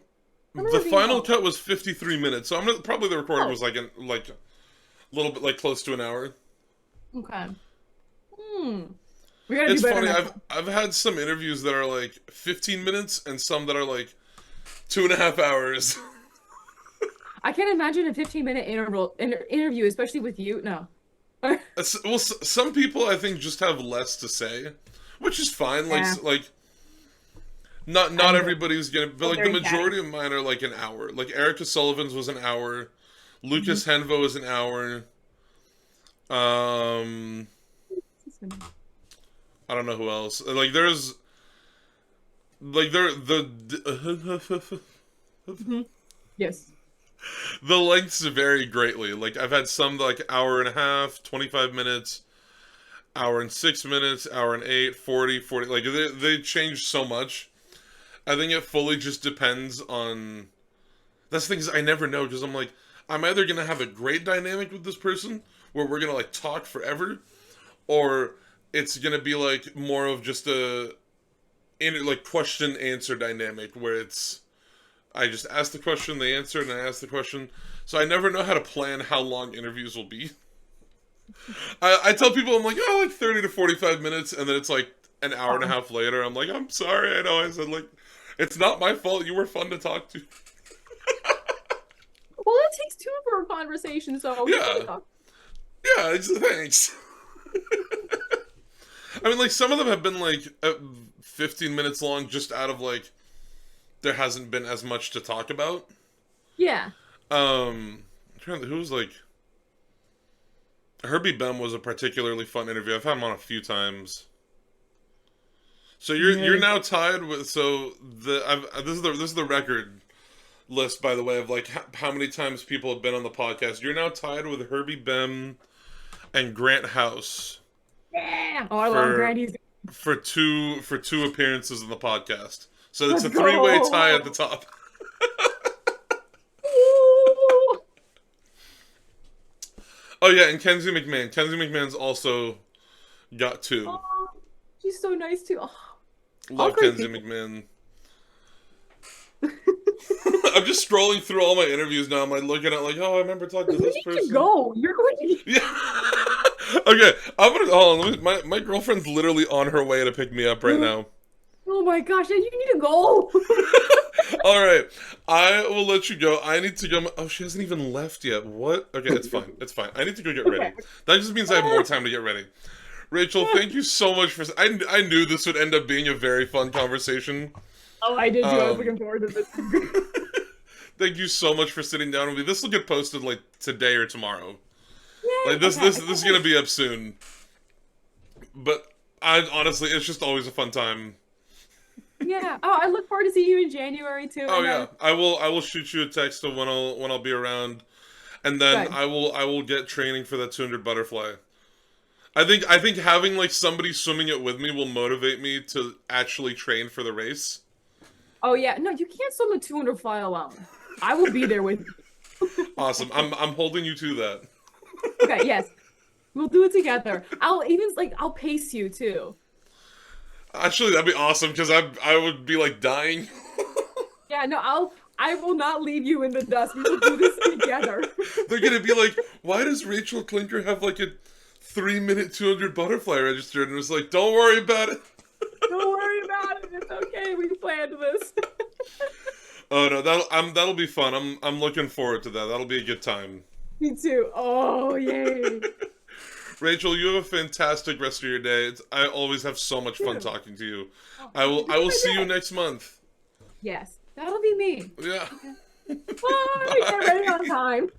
I the remember it being final long. cut was 53 minutes. So I'm gonna probably the recording Oh, was like a little bit like close to an hour. okay. Hmm. We gotta do It's better funny. next time. I've had some interviews that are like 15 minutes and some that are like 2.5 hours. I can't imagine a 15-minute interview, especially with you. No. Well, some people I think just have less to say, which is fine. Yeah, Like not I'm good. everybody's gonna, but Still like the very majority chatty. of mine are like an hour. Like Erica Sullivan's was an hour. Mhm. Lucas Henvo is an hour. Um, I don't know who else. Like there's like Mhm. Yes. the lengths vary greatly. Like I've had some like hour and a half, 25 minutes, hour and 6 minutes, hour and 8, 40, 40. Like they change so much. I think it fully just depends on. That's the thing is I never know because I'm like I'm either gonna have a great dynamic with this person where we're gonna like talk forever, or it's gonna be like more of just a in like question answer dynamic where it's I just ask the question, they answer, and I ask the question. So I never know how to plan how long interviews will be. I tell people I'm like, oh, like 30 to 45 minutes, and then it's like an hour and a Oh. half later. I'm like, I'm sorry, I know I said like, it's not my fault. You were fun to talk to. Well, it takes two for a conversation, so you're fun to Yeah, talk. yeah. Thanks. I mean, like some of them have been like 15 minutes long, just out of like there hasn't been as much to talk about. Yeah. I'm trying to, who was like Herbie Bem was a particularly fun interview. I've had him on a few times. So you're Yeah. now tied with so this is the record list by the way of like how many times people have been on the podcast. You're now tied with Herbie Bem and Grant House Yeah. Oh, I love for Granny's. two appearances in the podcast. So it's Let's a three-way tie at the go. top. Ooh. Oh yeah, and Kenzie McMahon. Kenzie McMahon's also got two. Oh, she's so nice too. Oh, all Love great Kenzie people. McMahon. I'm just scrolling through all my interviews now. I'm like looking at like, oh, I remember talking You to this need to person. go. You're going to. Yeah. Okay, I'm gonna hold on. My girlfriend's literally on her way to pick me up right now. Oh my gosh, yeah, you need to go. All right, I will let you go. I need to go. Oh, she hasn't even left yet. What? Okay, it's fine. It's fine. I need to go get ready. Okay. That just means I have more time to get ready. Rachel, thank you so much for. I knew this would end up being a very fun conversation. Oh, I did too. I was Um, looking forward to this. Thank you so much for sitting down with me. This will get posted like today or tomorrow. Yay. Like this, Okay. this is gonna be up soon. But I honestly, it's just always a fun time. Yeah. Oh, I look forward to seeing you in January too. Oh And yeah, I will shoot you a text of when I'll be around, and then good. I will get training for that 200 butterfly. I think having like somebody swimming it with me will motivate me to actually train for the race. Oh yeah. No, you can't swim a 200 fly alone. I will be there with you. Awesome. I'm holding you to that. Okay. Yes. We'll do it together. I'll even like I'll pace you too. Actually, that'd be awesome because I would be like dying. Yeah. No, I will not leave you in the dust. We will do this together. They're gonna be like, why does Rachel Klinker have like a 3-minute 200 butterfly registered? And it's like, don't worry about it. Don't worry about it. It's okay. We planned this. Oh no, that'll be fun. I'm looking forward to that. That'll be a good time. Me too. Oh, yay. Rachel, you have a fantastic rest of your day. I always have so much fun Too. talking to you. Oh, I will see you yeah. next month. Yes, that'll be me. Yeah. Bye. Get ready on Bye. time.